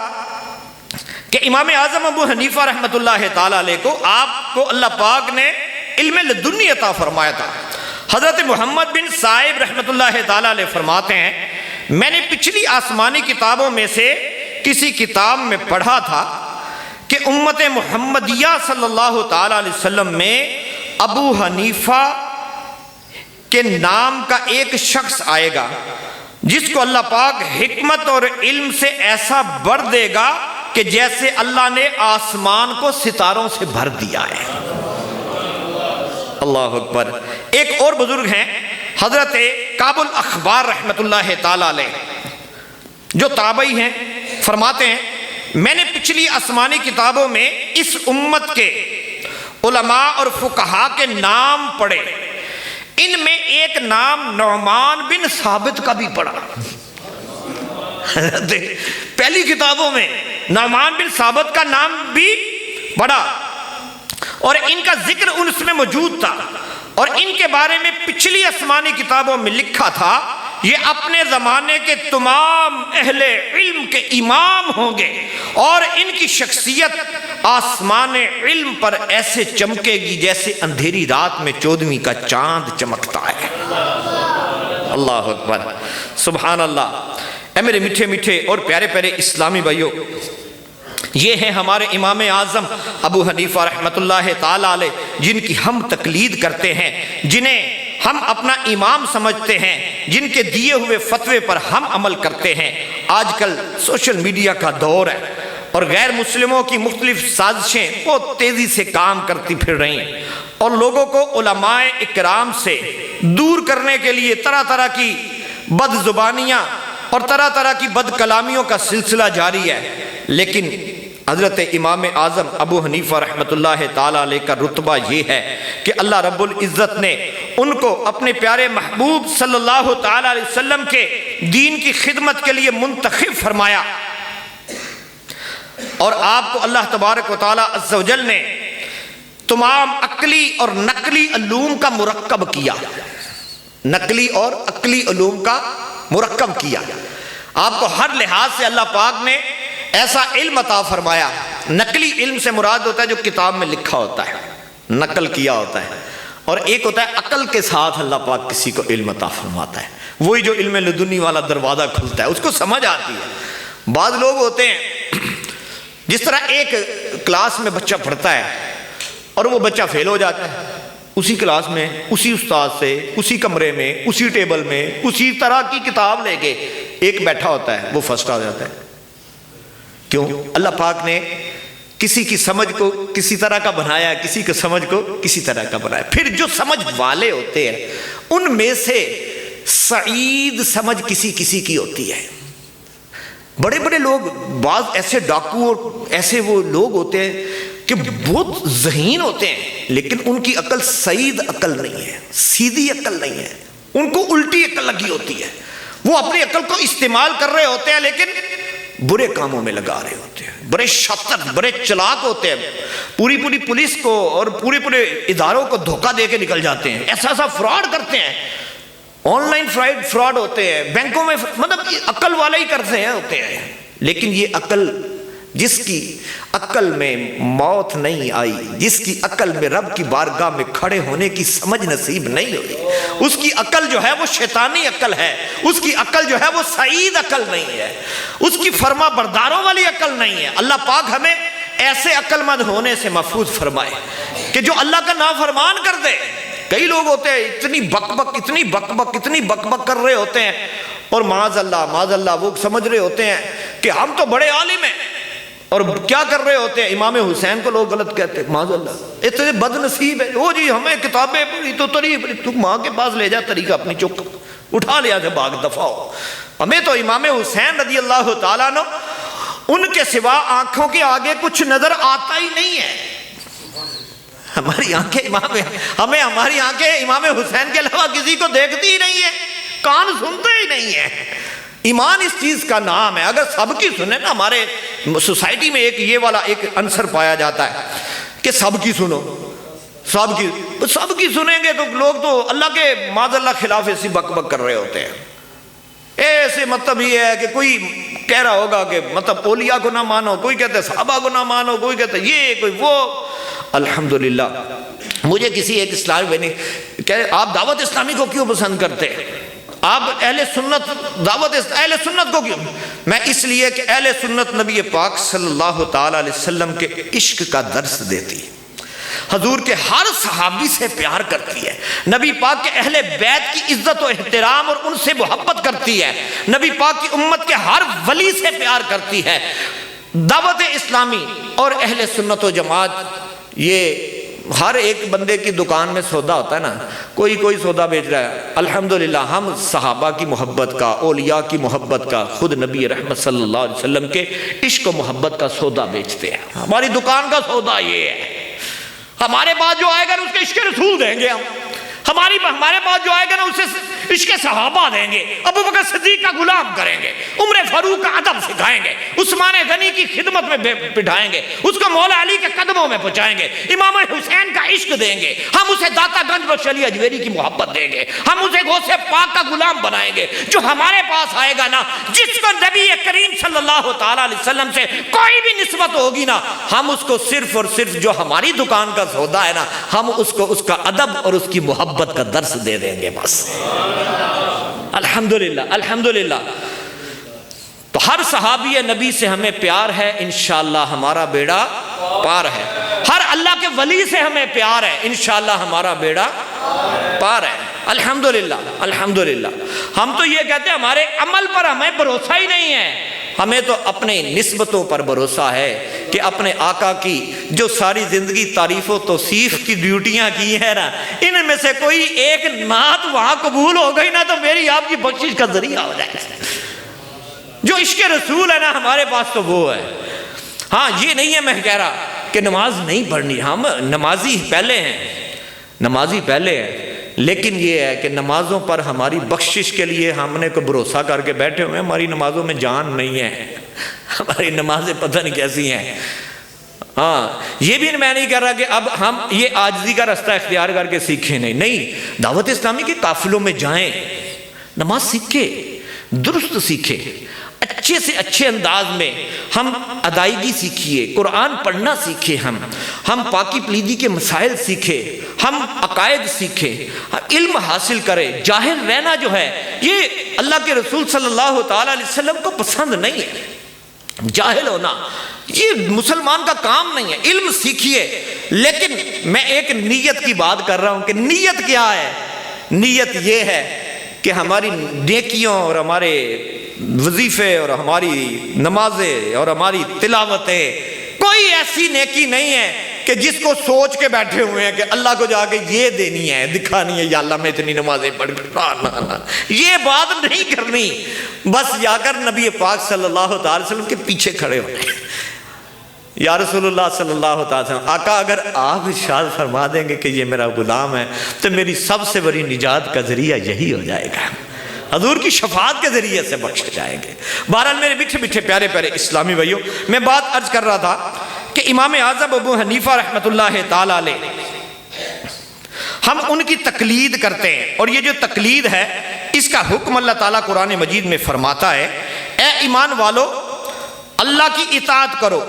کہ امام اعظم ابو حنیفہ رحمۃ اللہ تعالیٰ علیہ کو آپ کو اللہ پاک نے علم لدنی عطا فرمایا تھا. حضرت محمد بن صائب رحمۃ اللہ تعالیٰ علیہ فرماتے ہیں میں نے پچھلی آسمانی کتابوں میں سے کسی کتاب میں پڑھا تھا کہ امت محمدیہ صلی اللہ تعالیٰ علیہ وسلم میں ابو حنیفہ کے نام کا ایک شخص آئے گا جس کو اللہ پاک حکمت اور علم سے ایسا بھر دے گا کہ جیسے اللہ نے آسمان کو ستاروں سے بھر دیا ہے. اللہ اکبر. ایک اور بزرگ ہیں حضرت کعب الاخبار رحمۃ اللہ تعالیٰ علیہ جو تابعی ہیں، فرماتے ہیں میں نے پچھلی آسمانی کتابوں میں اس امت کے علماء اور فقہا کے نام پڑھے، ان میں ایک نام نعمان بن ثابت کا بھی پڑھا. پہلی کتابوں میں نعمان بن ثابت کا نام بھی پڑھا اور ان کا ذکر اس میں موجود تھا، اور ان کے بارے میں پچھلی آسمانی کتابوں میں لکھا تھا یہ اپنے زمانے کے تمام اہل علم کے امام ہوں گے اور ان کی شخصیت آسمان علم پر ایسے چمکے گی جیسے اندھیری رات میں 14ویں کا چاند چمکتا ہے. اللہ اکبر، سبحان اللہ. اے میرے میٹھے میٹھے اور پیارے پیارے اسلامی بھائیوں، یہ ہیں ہمارے امام اعظم ابو حنیفہ رحمۃ اللہ تعالیٰ علیہ جن کی ہم تقلید کرتے ہیں، جنہیں ہم اپنا امام سمجھتے ہیں، جن کے دیے ہوئے فتوے پر ہم عمل کرتے ہیں. آج کل سوشل میڈیا کا دور ہے اور غیر مسلموں کی مختلف سازشیں بہت تیزی سے کام کرتی پھر رہی ہیں اور لوگوں کو علماء اکرام سے دور کرنے کے لیے طرح طرح کی بد زبانیاں اور طرح طرح کی بد کلامیوں کا سلسلہ جاری ہے. لیکن حضرت امام اعظم ابو حنیفہ رحمۃ اللہ تعالیٰ علیہ کا رتبہ یہ ہے کہ اللہ رب العزت نے ان کو اپنے پیارے محبوب صلی اللہ تعالیٰ علیہ وسلم کے دین کی خدمت کے لیے منتخب فرمایا، اور آپ کو اللہ تبارک و تعالیٰ عز و جل نے تمام عقلی اور نقلی علوم کا مرکب کیا. نقلی اور عقلی علوم کا مرکب کیا. آپ کو ہر لحاظ سے اللہ پاک نے ایسا علم عطا فرمایا. نقلی علم سے مراد ہوتا ہے جو کتاب میں لکھا ہوتا ہے، نقل کیا ہوتا ہے، اور ایک ہوتا ہے عقل کے ساتھ اللہ پاک کسی کو علم عطا فرماتا ہے. وہی جو علم لدنی والا دروازہ کھلتا ہے، اس کو سمجھ آتی ہے. بعض لوگ ہوتے ہیں جس طرح ایک کلاس میں بچہ پڑھتا ہے اور وہ بچہ فیل ہو جاتا ہے، اسی کلاس میں اسی استاد سے اسی کمرے میں اسی ٹیبل میں اسی طرح کی کتاب لے کے ایک بیٹھا ہوتا ہے، وہ فرسٹ آ جاتا ہے. کیوں؟ اللہ پاک نے کسی کی سمجھ کو کسی طرح کا بنایا، کسی کی سمجھ کو کسی طرح کا بنایا. پھر جو سمجھ والے ہوتے ہیں ان میں سے سعید سمجھ کسی کسی کی ہوتی ہے. بڑے بڑے لوگ، بعض ایسے ڈاکو اور ایسے وہ لوگ ہوتے ہیں کہ بہت ذہین ہوتے ہیں، لیکن ان کی عقل سعید عقل نہیں ہے، سیدھی عقل نہیں ہے، ان کو الٹی عقل لگی ہوتی ہے. وہ اپنی عقل کو استعمال کر رہے ہوتے ہیں لیکن برے کاموں میں لگا رہے ہوتے ہیں. بڑے شاطر، بڑے چلاک ہوتے ہیں، پوری پولیس کو اور پورے اداروں کو دھوکہ دے کے نکل جاتے ہیں، ایسا فراڈ کرتے ہیں، آن لائن فراڈ ہوتے ہیں، بینکوں میں، مطلب عقل والا ہی کرتے ہیں ہوتے ہیں. لیکن یہ عقل، جس کی عقل میں موت نہیں آئی، جس کی عقل میں رب کی بارگاہ میں کھڑے ہونے کی سمجھ نصیب نہیں ہوئی، اس کی عقل جو ہے وہ شیطانی عقل ہے، اس کی عقل جو ہے وہ سعید عقل نہیں ہے، اس کی فرما برداروں والی عقل نہیں ہے. اللہ پاک ہمیں ایسے عقل مند ہونے سے محفوظ فرمائے کہ جو اللہ کا نافرمان کر دے. کئی لوگ ہوتے ہیں اتنی بک بک کر رہے ہوتے ہیں، اور معاذ اللہ وہ سمجھ رہے ہوتے ہیں کہ ہم تو بڑے عالم ہیں، اور کیا کر رہے ہوتے ہیں؟ امام حسین کو لوگ غلط کہتے ہیں، معاذ اللہ اتنے بد نصیب ہے، وہ جی ہمیں کتابیں پڑھی تو تو ماں کے پاس لے جا، طریقہ اپنی چک اٹھا لیا تھا، باغ دفاع ہو. ہمیں تو امام حسین رضی اللہ تعالیٰ عنہ، ان کے سوا آنکھوں کے آگے کچھ نظر آتا ہی نہیں ہے. ہماری آنکھیں ہماری آنکھیں امام حسین کے علاوہ کسی کو دیکھتی ہی نہیں ہے، کان سنتے ہی نہیں ہے. ایمان اس چیز کا نام ہے. اگر سب کی سنیں نا، ہمارے سوسائٹی میں ایک یہ والا ایک عنصر پایا جاتا ہے کہ سب کی سنو، سب کی سنیں گے تو لوگ تو اللہ کے معاذ اللہ خلاف ایسی بک کر رہے ہوتے ہیں. ایسے مطلب یہ ہے کہ کوئی کہہ رہا ہوگا کہ مطلب اولیاء کو نہ مانو، کوئی کہتا ہے صحابہ کو نہ مانو، کوئی کہتا ہے یہ، کوئی وہ. الحمدللہ مجھے کسی ایک اسلامی بھائی نے کہ آپ دعوت اسلامی کو کیوں پسند کرتے ہیں، آپ اہل سنت، دعوت اہل سنت کو کیوں؟ میں اس لیے کہ اہل سنت نبی پاک صلی اللہ تعالیٰ علیہ وسلم کے عشق کا درس دیتی ہے، حضور کے ہر صحابی سے پیار کرتی ہے، نبی پاک کے اہل بیت کی عزت و احترام اور ان سے محبت کرتی ہے، نبی پاک کی امت کے ہر ولی سے پیار کرتی ہے. دعوت اسلامی اور اہل سنت و جماعت، یہ ہر ایک بندے کی دکان میں سودا ہوتا ہے نا، کوئی سودا بیچ رہا ہے. الحمدللہ ہم صحابہ کی محبت کا، اولیاء کی محبت کا، خود نبی رحمت صلی اللہ علیہ وسلم کے عشق و محبت کا سودا بیچتے ہیں. ہماری دکان کا سودا یہ ہے، ہمارے پاس جو آئے گا اس کے عشق رسول دیں گے، ہمارے پاس جو آئے گا نا اسے عشق صحابہ دیں گے، ابو بکر صدیق کا غلام کریں گے، عمر فاروق کا ادب سکھائیں گے، عثمان غنی کی خدمت میں بٹھائیں گے، اس کو مولا علی کے قدموں میں پہنچائیں گے، امام حسین کا عشق دیں گے، ہم اسے داتا گنج بخش علی اجویری کی محبت دیں گے، ہم اسے غوث پاک کا غلام بنائیں گے. جو ہمارے پاس آئے گا نا، جس کو نبی کریم صلی اللہ تعالیٰ علیہ وسلم سے کوئی بھی نسبت ہوگی نا، ہم اس کو صرف اور صرف جو ہماری دکان کا سودا ہے نا، ہم اس کو اس کا ادب اور اس کی محبت کا درس دے دیں گے بس. الحمدللہ. تو ہر صحابی نبی سے ہمیں پیار ہے، انشاءاللہ ہمارا بیڑا پار ہے. ہر اللہ کے ولی سے ہمیں پیار ہے، انشاءاللہ ہمارا بیڑا پار ہے. الحمدللہ. ہم تو یہ کہتے ہیں ہمارے عمل پر ہمیں بھروسہ ہی نہیں ہے، ہمیں تو اپنے نسبتوں پر بھروسہ ہے کہ اپنے آقا کی جو ساری زندگی تعریف و توصیف کی ڈیوٹیاں کی ہیں نا، ان میں سے کوئی ایک نعت وہاں قبول ہو گئی نا تو میری آپ کی بخشش کا ذریعہ ہو جائے. جو عشق رسول ہے نا ہمارے پاس تو وہ ہے. ہاں یہ نہیں ہے میں کہہ رہا کہ نماز نہیں پڑھنی، ہم نمازی پہلے ہیں، لیکن یہ ہے کہ نمازوں پر ہماری بخشش کے لیے ہم نے کوئی بھروسہ کر کے بیٹھے ہوئے ہیں، ہماری نمازوں میں جان نہیں ہے، ہماری نمازیں پتہ نہیں کیسی ہیں. ہاں یہ بھی میں نہیں کہہ رہا کہ اب ہم یہ عاجزی کا رستہ اختیار کر کے سیکھیں، نہیں، دعوت اسلامی کے قافلوں میں جائیں، نماز سیکھیں، درست سیکھیں، اچھے سے اچھے انداز میں ہم ادائیگی سیکھیے، قرآن پڑھنا سیکھیں، ہم پاکی پلیدی کے مسائل سیکھیں، ہم عقائد سیکھیں، علم حاصل کریں. جاہل رہنا جو ہے یہ اللہ کے رسول صلی اللہ تعالیٰ علیہ وسلم کو پسند نہیں ہے. جاہل ہونا یہ مسلمان کا کام نہیں ہے. علم سیکھیے، لیکن میں ایک نیت کی بات کر رہا ہوں کہ نیت کیا ہے؟ نیت یہ ہے کہ ہماری نیکیوں اور ہمارے وظیفے اور ہماری نمازیں اور ہماری تلاوتیں کوئی ایسی نیکی نہیں ہے کہ جس کو سوچ کے بیٹھے ہوئے ہیں کہ اللہ کو جا کے یہ دینی ہے، دکھانی ہے، یا اللہ میں اتنی نمازیں پڑھ کر یہ بات نہیں کرنی، بس جا کر نبی پاک صلی اللہ تعالی وسلم کے پیچھے کھڑے ہونے، یا رسول اللہ صلی اللہ تعالی وسلم، آقا اگر آپ ارشاد فرما دیں گے کہ یہ میرا غلام ہے تو میری سب سے بڑی نجات کا ذریعہ یہی ہو جائے گا، حضور کی شفاعت کے ذریعے سے بخشے جائیں گے۔ بہرحال میرے میٹھے میٹھے پیارے پیارے اسلامی بھائیوں، میں بات عرض کر رہا تھا کہ امام اعظم ابو حنیفہ رحمۃ اللہ تعالی علیہ، ہم ان کی تقلید کرتے ہیں، اور یہ جو تقلید ہے اس کا حکم اللہ تعالیٰ قرآن مجید میں فرماتا ہے، اے ایمان والو اللہ کی اطاعت کرو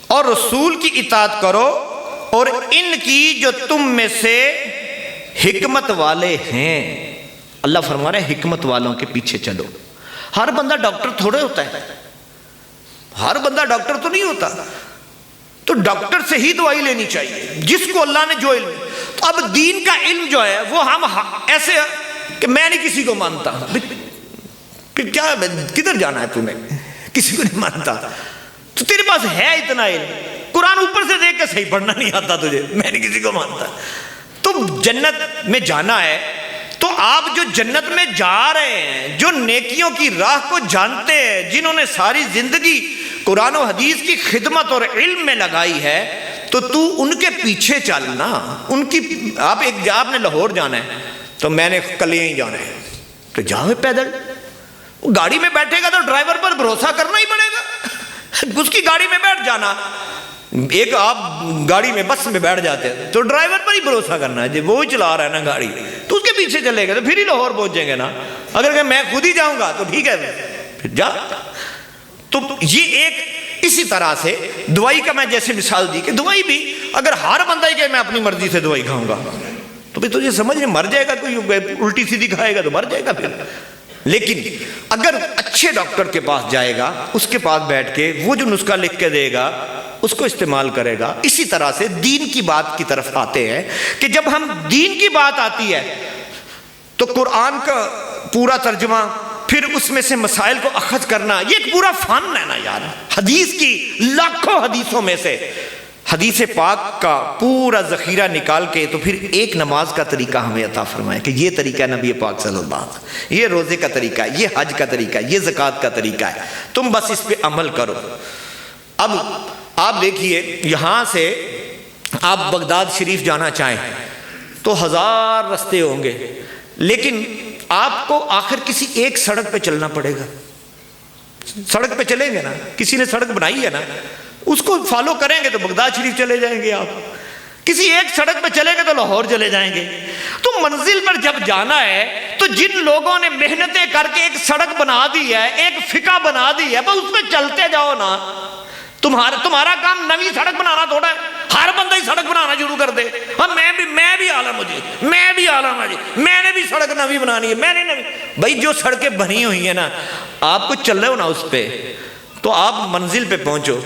اور رسول کی اطاعت کرو اور ان کی جو تم میں سے حکمت والے ہیں۔ اللہ فرما رہے ہیں حکمت والوں کے پیچھے چلو۔ ہر بندہ ڈاکٹر تھوڑے ہوتا ہے، ہر بندہ ڈاکٹر تو نہیں ہوتا، تو ڈاکٹر سے ہی دوائی لینی چاہیے جس کو اللہ نے جو علم۔ تو اب دین کا علم جو ہے وہ ہم ایسے کہ میں نہیں کسی کو مانتا، پھر کیا کدھر جانا ہے تمہیں، کسی کو نہیں مانتا، تو تیرے پاس ہے اتنا علم، قرآن اوپر سے دیکھ کے صحیح پڑھنا نہیں آتا تجھے، میں نہیں کسی کو مانتا۔ تو جنت میں جانا ہے تو آپ جو جنت میں جا رہے ہیں، جو نیکیوں کی راہ کو جانتے ہیں، جنہوں نے ساری زندگی قرآن و حدیث کی خدمت اور علم میں لگائی ہے، تو ان کے پیچھے چلنا، ان کی آپ نے لاہور جانا ہے تو میں نے کل ہی جانا ہے تو جاؤ پیدل، گاڑی میں بیٹھے گا تو ڈرائیور پر بھروسہ کرنا ہی پڑے گا، اس کی گاڑی میں بیٹھ جانا۔ ایک آپ گاڑی میں بس میں بیٹھ جاتے ہیں تو ڈرائیور پر ہی بھروسہ کرنا ہے، جی وہ چلا رہا ہے نا گاڑی، تو اس کے پیچھے چلے گا تو پھر ہی لاہور پہنچیں گے نا۔ اگر کہ میں خود ہی جاؤں گا تو ٹھیک ہے پھر جا۔ تو یہ ایک اسی طرح سے دوائی کا میں جیسے مثال دی کہ دوائی بھی اگر ہر بندہ ہی کہ میں اپنی مرضی سے دوائی کھاؤں گا تو پھر تجھے سمجھ میں مر جائے گا، کوئی الٹی سیدھی کھائے گا تو مر جائے گا پھر۔ لیکن اگر اچھے ڈاکٹر کے پاس جائے گا، اس کے پاس بیٹھ کے وہ جو نسخہ لکھ کے دے گا اس کو استعمال کرے گا۔ اسی طرح سے دین کی بات کی طرف آتے ہیں کہ جب ہم دین کی بات آتی ہے تو قرآن کا پورا ترجمہ، پھر اس میں سے مسائل کو اخذ کرنا، یہ ایک پورا فن ہے نا یار۔ حدیث کی لاکھوں حدیثوں میں سے حدیث پاک کا پورا ذخیرہ نکال کے تو پھر ایک نماز کا طریقہ ہمیں عطا فرمائے کہ یہ طریقہ نبی پاک صلی اللہ علیہ وسلم، یہ روزے کا طریقہ ہے، یہ حج کا طریقہ ہے، یہ زکوٰۃ کا طریقہ ہے، تم بس اس پہ عمل کرو۔ اب آپ دیکھیے یہاں سے آپ بغداد شریف جانا چاہیں تو ہزار رستے ہوں گے، لیکن آپ کو آخر کسی ایک سڑک پہ چلنا پڑے گا۔ سڑک پہ چلیں گے نا، کسی نے سڑک بنائی ہے نا، اس کو فالو کریں گے تو بغداد شریف چلے جائیں گے آپ، کسی ایک سڑک پہ چلیں گے تو لاہور چلے جائیں گے۔ تو منزل پر جب جانا ہے تو جن لوگوں نے محنتیں کر کے ایک سڑک بنا دی ہے، ایک فقہ بنا دی ہے، بس اس پہ چلتے جاؤ نا۔ تمہارا کام نئی سڑک بنانا تھوڑا ہے، ہر بندہ ہی سڑک بنانا شروع کر دے، ہاں میں بھی عالم ہوں جی، میں بھی عالم ہوں جی، میں نے بھی سڑک نئی بنانی ہے، میں نے نئی۔ بھائی جو سڑکیں بنی ہوئی ہیں نا، آپ کو چل رہے ہو نا اس پہ تو آپ منزل پہ پہنچو۔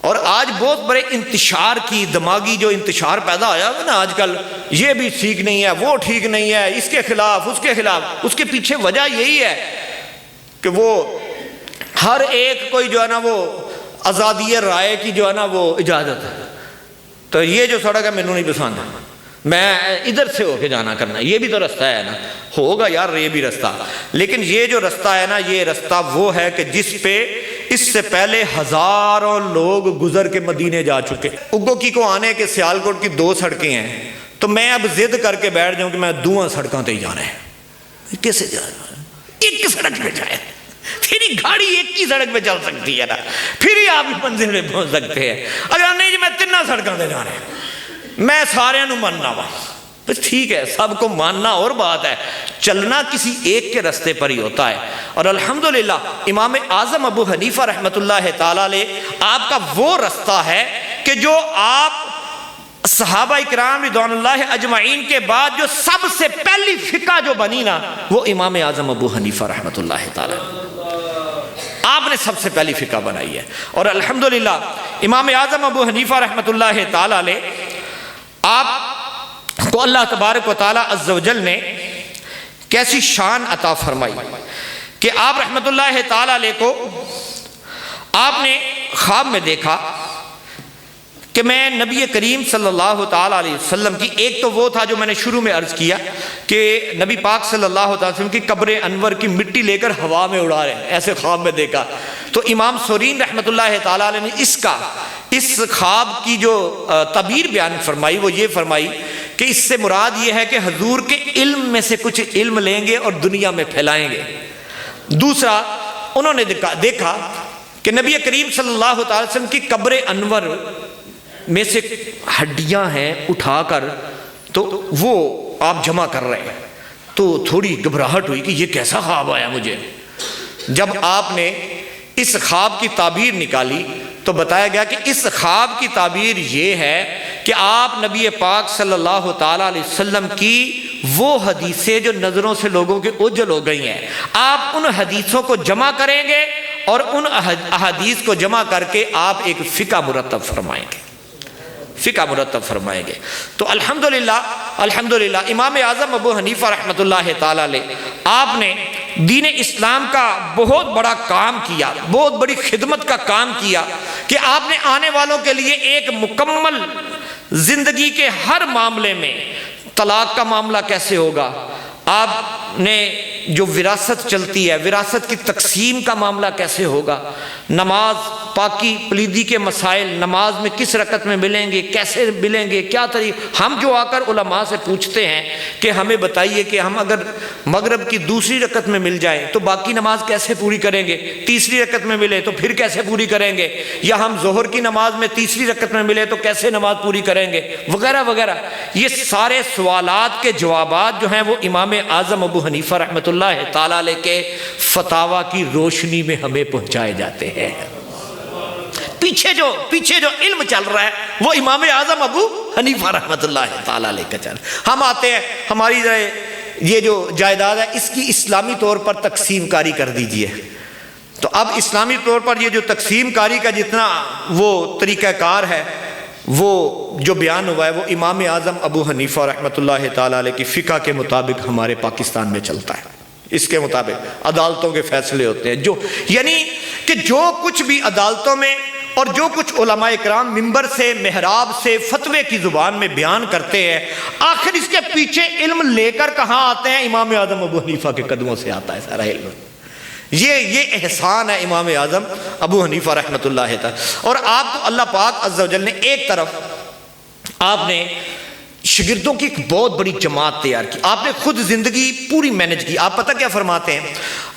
اور آج بہت بڑے انتشار کی دماغی جو انتشار پیدا ہوا ہے نا آج کل، یہ بھی ٹھیک نہیں ہے، وہ ٹھیک نہیں ہے، اس کے خلاف اس کے خلاف، اس کے پیچھے وجہ یہی ہے کہ وہ ہر ایک کوئی جو ہے نا وہ آزادی رائے کی جو ہے نا وہ اجازت ہے، تو یہ جو سڑک ہے مینوں نہیں پسند، میں ادھر سے ہو کے جانا کرنا، یہ بھی تو رستہ ہے نا، ہوگا یار یہ بھی رستہ، لیکن یہ جو رستہ ہے نا، یہ رستہ وہ ہے کہ جس پہ اس سے پہلے ہزاروں لوگ گزر کے مدینے جا چکے۔ اگو کی کو آنے کے سیالکوٹ کی 2 سڑکیں ہیں، تو میں اب ضد کر کے بیٹھ جاؤں کہ میں 2 سڑکوں تے ہی جانا ہے، کیسے جانا ہے؟ ایک سڑک پہ جائے، پھر گاڑی ایک ہی سڑک پہ چل سکتی ہے نا، پھر ہی آپ منزل میں پہنچ سکتے ہیں۔ اگر نہیں جی میں 3 سڑکوں تے جانا ہے، میں سارے نو ماننا وا، بس ٹھیک ہے، سب کو ماننا اور بات ہے، چلنا کسی ایک کے رستے پر ہی ہوتا ہے۔ اور الحمدللہ امام اعظم ابو حنیفہ رحمۃ اللہ تعالی علیہ، آپ کا وہ رستہ ہے کہ جو آپ صحابہ اکرام رضوان اللہ اجمعین کے بعد جو سب سے پہلی فقہ جو بنی نا، وہ امام اعظم ابو حنیفہ رحمۃ اللہ تعالی آپ نے سب سے پہلی فقہ بنائی ہے۔ اور الحمدللہ امام اعظم ابو حنیفہ رحمۃ اللہ تعالی علیہ، آپ کو اللہ تبارک و تعالی عز و جل نے کیسی شان عطا فرمائی کہ آپ رحمت اللہ تعالی علیہ کو آپ نے خواب میں دیکھا کہ میں نبی کریم صلی اللہ تعالیٰ علیہ وسلم کی، ایک تو وہ تھا جو میں نے شروع میں عرض کیا کہ نبی پاک صلی اللہ تعالیٰ وسلم کی قبر انور کی مٹی لے کر ہوا میں اڑا رہے ہیں، ایسے خواب میں دیکھا. تو امام سورین رحمۃ اللہ تعالیٰ علیہ نے اس خواب کی جو تعبیر بیان فرمائی وہ یہ فرمائی کہ اس سے مراد یہ ہے کہ حضور کے علم میں سے کچھ علم لیں گے اور دنیا میں پھیلائیں گے. دوسرا انہوں نے دیکھا کہ نبی کریم صلی اللہ تعالی وسلم کی قبر انور میں سے ہڈیاں ہیں اٹھا کر تو وہ آپ جمع کر رہے ہیں. تو تھوڑی گھبراہٹ ہوئی کہ یہ کیسا خواب آیا مجھے. جب آپ نے اس خواب کی تعبیر نکالی تو بتایا گیا کہ اس خواب کی تعبیر یہ ہے کہ آپ نبی پاک صلی اللہ تعالیٰ علیہ وسلم کی وہ حدیثیں جو نظروں سے لوگوں کے اوجھل ہو گئی ہیں، آپ ان حدیثوں کو جمع کریں گے اور ان احادیث کو جمع کر کے آپ ایک فقہ مرتب فرمائیں گے، فقہ مرتب فرمائیں گے. تو الحمدللہ امام اعظم ابو حنیفہ رحمۃ اللہ تعالیٰ علیہ آپ نے دین اسلام کا بہت بڑا کام کیا، بہت بڑی خدمت کا کام کیا کہ آپ نے آنے والوں کے لیے ایک مکمل زندگی کے ہر معاملے میں، طلاق کا معاملہ کیسے ہوگا، آپ نے جو وراثت چلتی ہے وراثت کی تقسیم کا معاملہ کیسے ہوگا، نماز پاکی پلیدی کے مسائل، نماز میں کس رکعت میں ملیں گے، کیسے ملیں گے، کیا طریقہ. ہم جو آ کر علماء سے پوچھتے ہیں کہ ہمیں بتائیے کہ ہم اگر مغرب کی دوسری رکعت میں مل جائیں تو باقی نماز کیسے پوری کریں گے، تیسری رکعت میں ملے تو پھر کیسے پوری کریں گے، یا ہم ظہر کی نماز میں تیسری رکعت میں ملے تو کیسے نماز پوری کریں گے، وغیرہ وغیرہ. یہ سارے سوالات کے جوابات جو ہیں وہ امام اعظم ابو حنیفہ رحمۃ اللہ تعالیٰ علیہ کے فتاویٰ کی روشنی میں ہمیں پہنچائے جاتے ہیں. پیچھے جو علم چل رہا ہے وہ امام اعظم ابو حنیفہ رحمۃ اللہ تعالیٰ علیہ کا چل. ہم آتے ہیں ہماری یہ جو جائیداد ہے اس کی اسلامی طور پر تقسیم کاری کر دیجئے. تو اب اسلامی طور پر یہ جو تقسیم کاری کا جتنا وہ طریقہ کار ہے وہ جو بیان ہوا ہے وہ امام اعظم ابو حنیفہ رحمۃ اللہ تعالیٰ علیہ کی فقہ کے مطابق ہمارے پاکستان میں چلتا ہے. اس کے مطابق عدالتوں کے فیصلے ہوتے ہیں، یعنی کہ جو کچھ بھی عدالتوں میں اور جو کچھ علماء کرام منبر سے محراب سے فتوے کی زبان میں بیان کرتے ہیں، آخر اس کے پیچھے علم لے کر کہاں آتے ہیں؟ امام اعظم ابو حنیفہ کے قدموں سے آتا ہے سارا علم. یہ احسان ہے امام اعظم ابو حنیفہ رحمۃ اللہ تعالی. اور آپ کو اللہ پاک عز و جل نے ایک طرف آپ نے شاگردوں کی ایک بہت بڑی جماعت تیار کی، آپ نے خود زندگی پوری مینج کی. آپ پتہ کیا فرماتے ہیں؟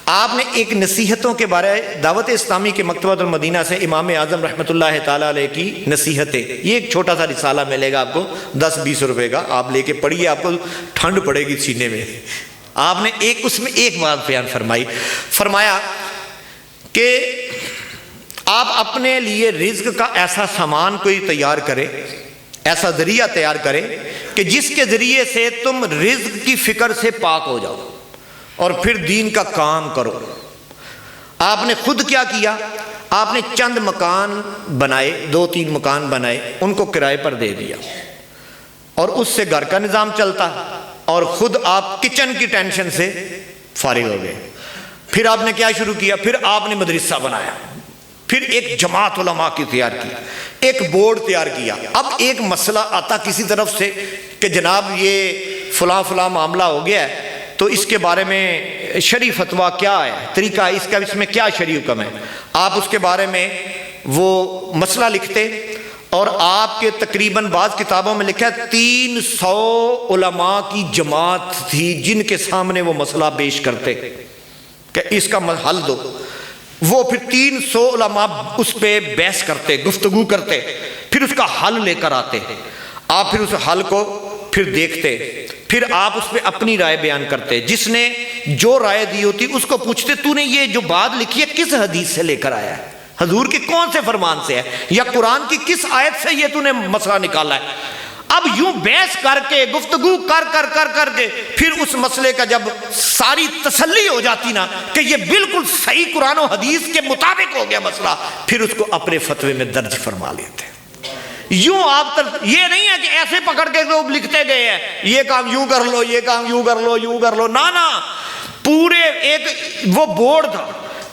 آپ نے ایک نصیحتوں کے بارے دعوت اسلامی کے مکتبۃ المدینہ سے امام اعظم رحمۃ اللہ تعالیٰ علیہ کی نصیحتیں، یہ ایک چھوٹا سا رسالہ ملے گا آپ کو 10-20 روپے کا، آپ لے کے پڑھیے، آپ کو ٹھنڈ پڑے گی سینے میں. آپ نے اس میں ایک بات بیان فرمایا کہ آپ اپنے لیے رزق کا ایسا سامان کوئی تیار کرے، ایسا ذریعہ تیار کرے کہ جس کے ذریعے سے تم رزق کی فکر سے پاک ہو جاؤ اور پھر دین کا کام کرو. آپ نے خود کیا کیا؟ آپ نے چند مکان بنائے، 2-3 مکان بنائے، ان کو کرائے پر دے دیا اور اس سے گھر کا نظام چلتا اور خود آپ کچن کی ٹینشن سے فارغ ہو گئے. پھر آپ نے کیا شروع کیا؟ پھر آپ نے مدرسہ بنایا، پھر ایک جماعت علماء کی تیار کی، ایک بورڈ تیار کیا. اب ایک مسئلہ آتا کسی طرف سے کہ جناب یہ فلاں معاملہ ہو گیا ہے تو اس کے بارے میں شرعی فتویٰ کیا ہے، طریقہ اس میں کیا شرعی حکم ہے. آپ اس کے بارے میں وہ مسئلہ لکھتے اور آپ کے تقریباً بعض کتابوں میں لکھا ہے 300 علماء کی جماعت تھی جن کے سامنے وہ مسئلہ پیش کرتے کہ اس کا حل دو. وہ پھر 300 علماء اس پہ بحث کرتے، گفتگو کرتے، پھر اس کا حل لے کر آتے. آپ پھر اس حل کو پھر دیکھتے، پھر آپ اس پہ اپنی رائے بیان کرتے. جس نے جو رائے دی ہوتی اس کو پوچھتے تو نے یہ جو بات لکھی ہے کس حدیث سے لے کر آیا ہے، حضور کے کون سے فرمان سے ہے، یا قرآن کی کس آیت سے یہ تو نے مسئلہ نکالا ہے. اب یوں بحث کر کے گفتگو کر کے پھر اس مسئلے کا جب ساری تسلی ہو جاتی نا کہ یہ بالکل صحیح قرآن و حدیث کے مطابق ہو گیا مسئلہ، پھر اس کو اپنے فتوے میں درج فرما لیتے. یوں آپ یہ نہیں ہے کہ ایسے پکڑ کے لوگ لکھتے گئے ہیں یہ کام یوں کر لو، یہ کام یوں کر لو، یوں کر لو. نہ پورے ایک وہ بورڈ تھا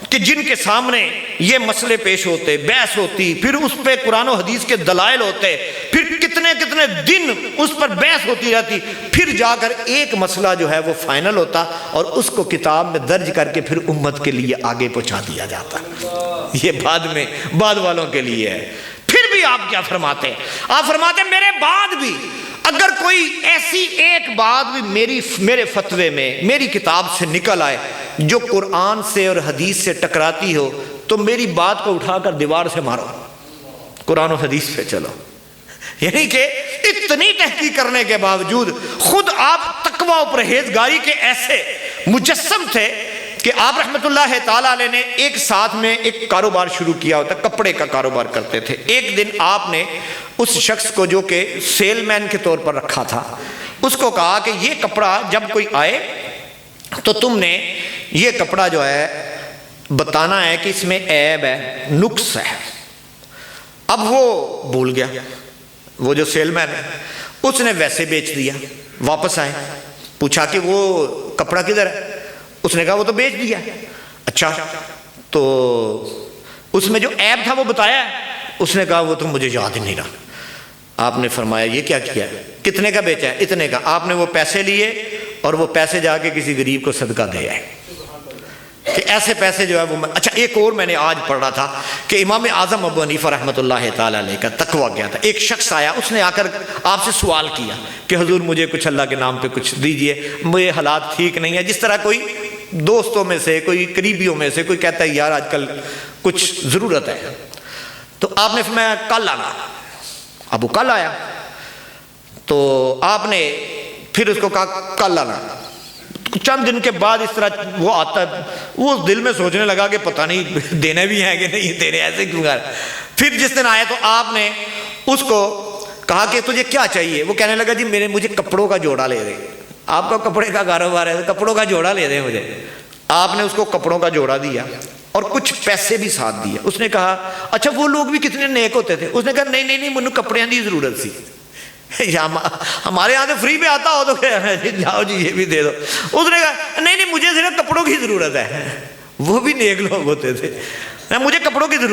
کہ جن کے سامنے یہ مسئلے پیش ہوتے، بحث ہوتی، پھر اس پہ قرآن و حدیث کے دلائل ہوتے، پھر کتنے کتنے دن اس پر بحث ہوتی رہتی، پھر جا کر ایک مسئلہ جو ہے وہ فائنل ہوتا اور اس کو کتاب میں درج کر کے پھر امت کے لیے آگے پہنچا دیا جاتا۔ یہ بعد والوں کے لیے ہے۔ پھر بھی آپ کیا فرماتے ہیں؟ آپ فرماتے ہیں میرے بعد بھی اگر کوئی ایسی ایک بات بھی میرے فتوے میں میری کتاب سے نکل آئے جو قرآن سے اور حدیث سے ٹکراتی ہو تو میری بات کو اٹھا کر دیوار سے مارو، قرآن و حدیث پہ چلو۔ یعنی کہ اتنی تحقیق کرنے کے باوجود خود آپ تقوی و پرہیزگاری کے ایسے مجسم تھے کہ آپ رحمت اللہ تعالیٰ علیہ نے ایک ساتھ میں ایک کاروبار شروع کیا ہوتا، کپڑے کا کاروبار کرتے تھے۔ ایک دن آپ نے اس شخص کو جو کہ سیل مین کے طور پر رکھا تھا اس کو کہا کہ یہ کپڑا جب کوئی آئے تو تم نے یہ کپڑا جو ہے بتانا ہے کہ اس میں عیب ہے، نقص ہے۔ اب وہ بھول گیا، وہ جو سیل مین ہے اس نے ویسے بیچ دیا۔ واپس آئے، پوچھا کہ وہ کپڑا کدھر ہے؟ اس نے کہا وہ تو بیچ دیا۔ اچھا تو اس میں جو عیب تھا وہ بتایا ہے؟ اس نے کہا وہ تو مجھے یاد ہی نہیں رہا۔ آپ نے فرمایا یہ کیا کیا ہے؟ کتنے کا بیچا ہے؟ اتنے کا۔ آپ نے وہ پیسے لیے اور وہ پیسے جا کے کسی غریب کو صدقہ دے آئے کہ ایسے پیسے جو ہے وہ اچھا ایک اور میں نے آج پڑھ رہا تھا کہ امام اعظم ابو حنیفہ رحمۃ اللہ تعالیٰ علیہ کا تقویٰ کیا تھا۔ ایک شخص آیا، اس نے آ کر آپ سے سوال کیا کہ حضور مجھے کچھ اللہ کے نام پہ کچھ دیجئے، مجھے حالات ٹھیک نہیں ہے۔ جس طرح کوئی دوستوں میں سے، کوئی قریبیوں میں سے کوئی کہتا ہے یار آج کل کچھ ضرورت ہے، تو آپ نے فرمایا کل آنا۔ اب وہ کل آیا تو آپ نے پھر اس کو کہا کل آنا۔ چند دن کے بعد اس طرح وہ آتا ہے، وہ دل میں سوچنے لگا کہ پتہ نہیں دینے بھی ہیں کہ نہیں دینے، ایسے کیوں کر۔ پھر جس دن آیا تو آپ نے اس کو کہا کہ تجھے کیا چاہیے؟ وہ کہنے لگا جی مجھے کپڑوں کا جوڑا لے دے۔ آپ کا کپڑے کا کاروبار ہے تو کپڑوں کا جوڑا لے دیں مجھے۔ آپ نے اس کو کپڑوں کا جوڑا دیا اور کچھ پیسے بھی ساتھ دیا۔ اس نے کہا اچھا وہ لوگ بھی کتنے نیک ہوتے تھے؟ اس نے کہا نہیں مجھے کپڑے کی ضرورت سی، ہمارے یہاں سے فری میں آتا ہو تو جاؤ جی یہ بھی دے دو۔ اس نے کہا نہیں مجھے صرف کپڑوں کی ضرورت ہے۔ وہ بھی نیک لوگ ہوتے تھے، مجھے کپڑوں کی ضرورت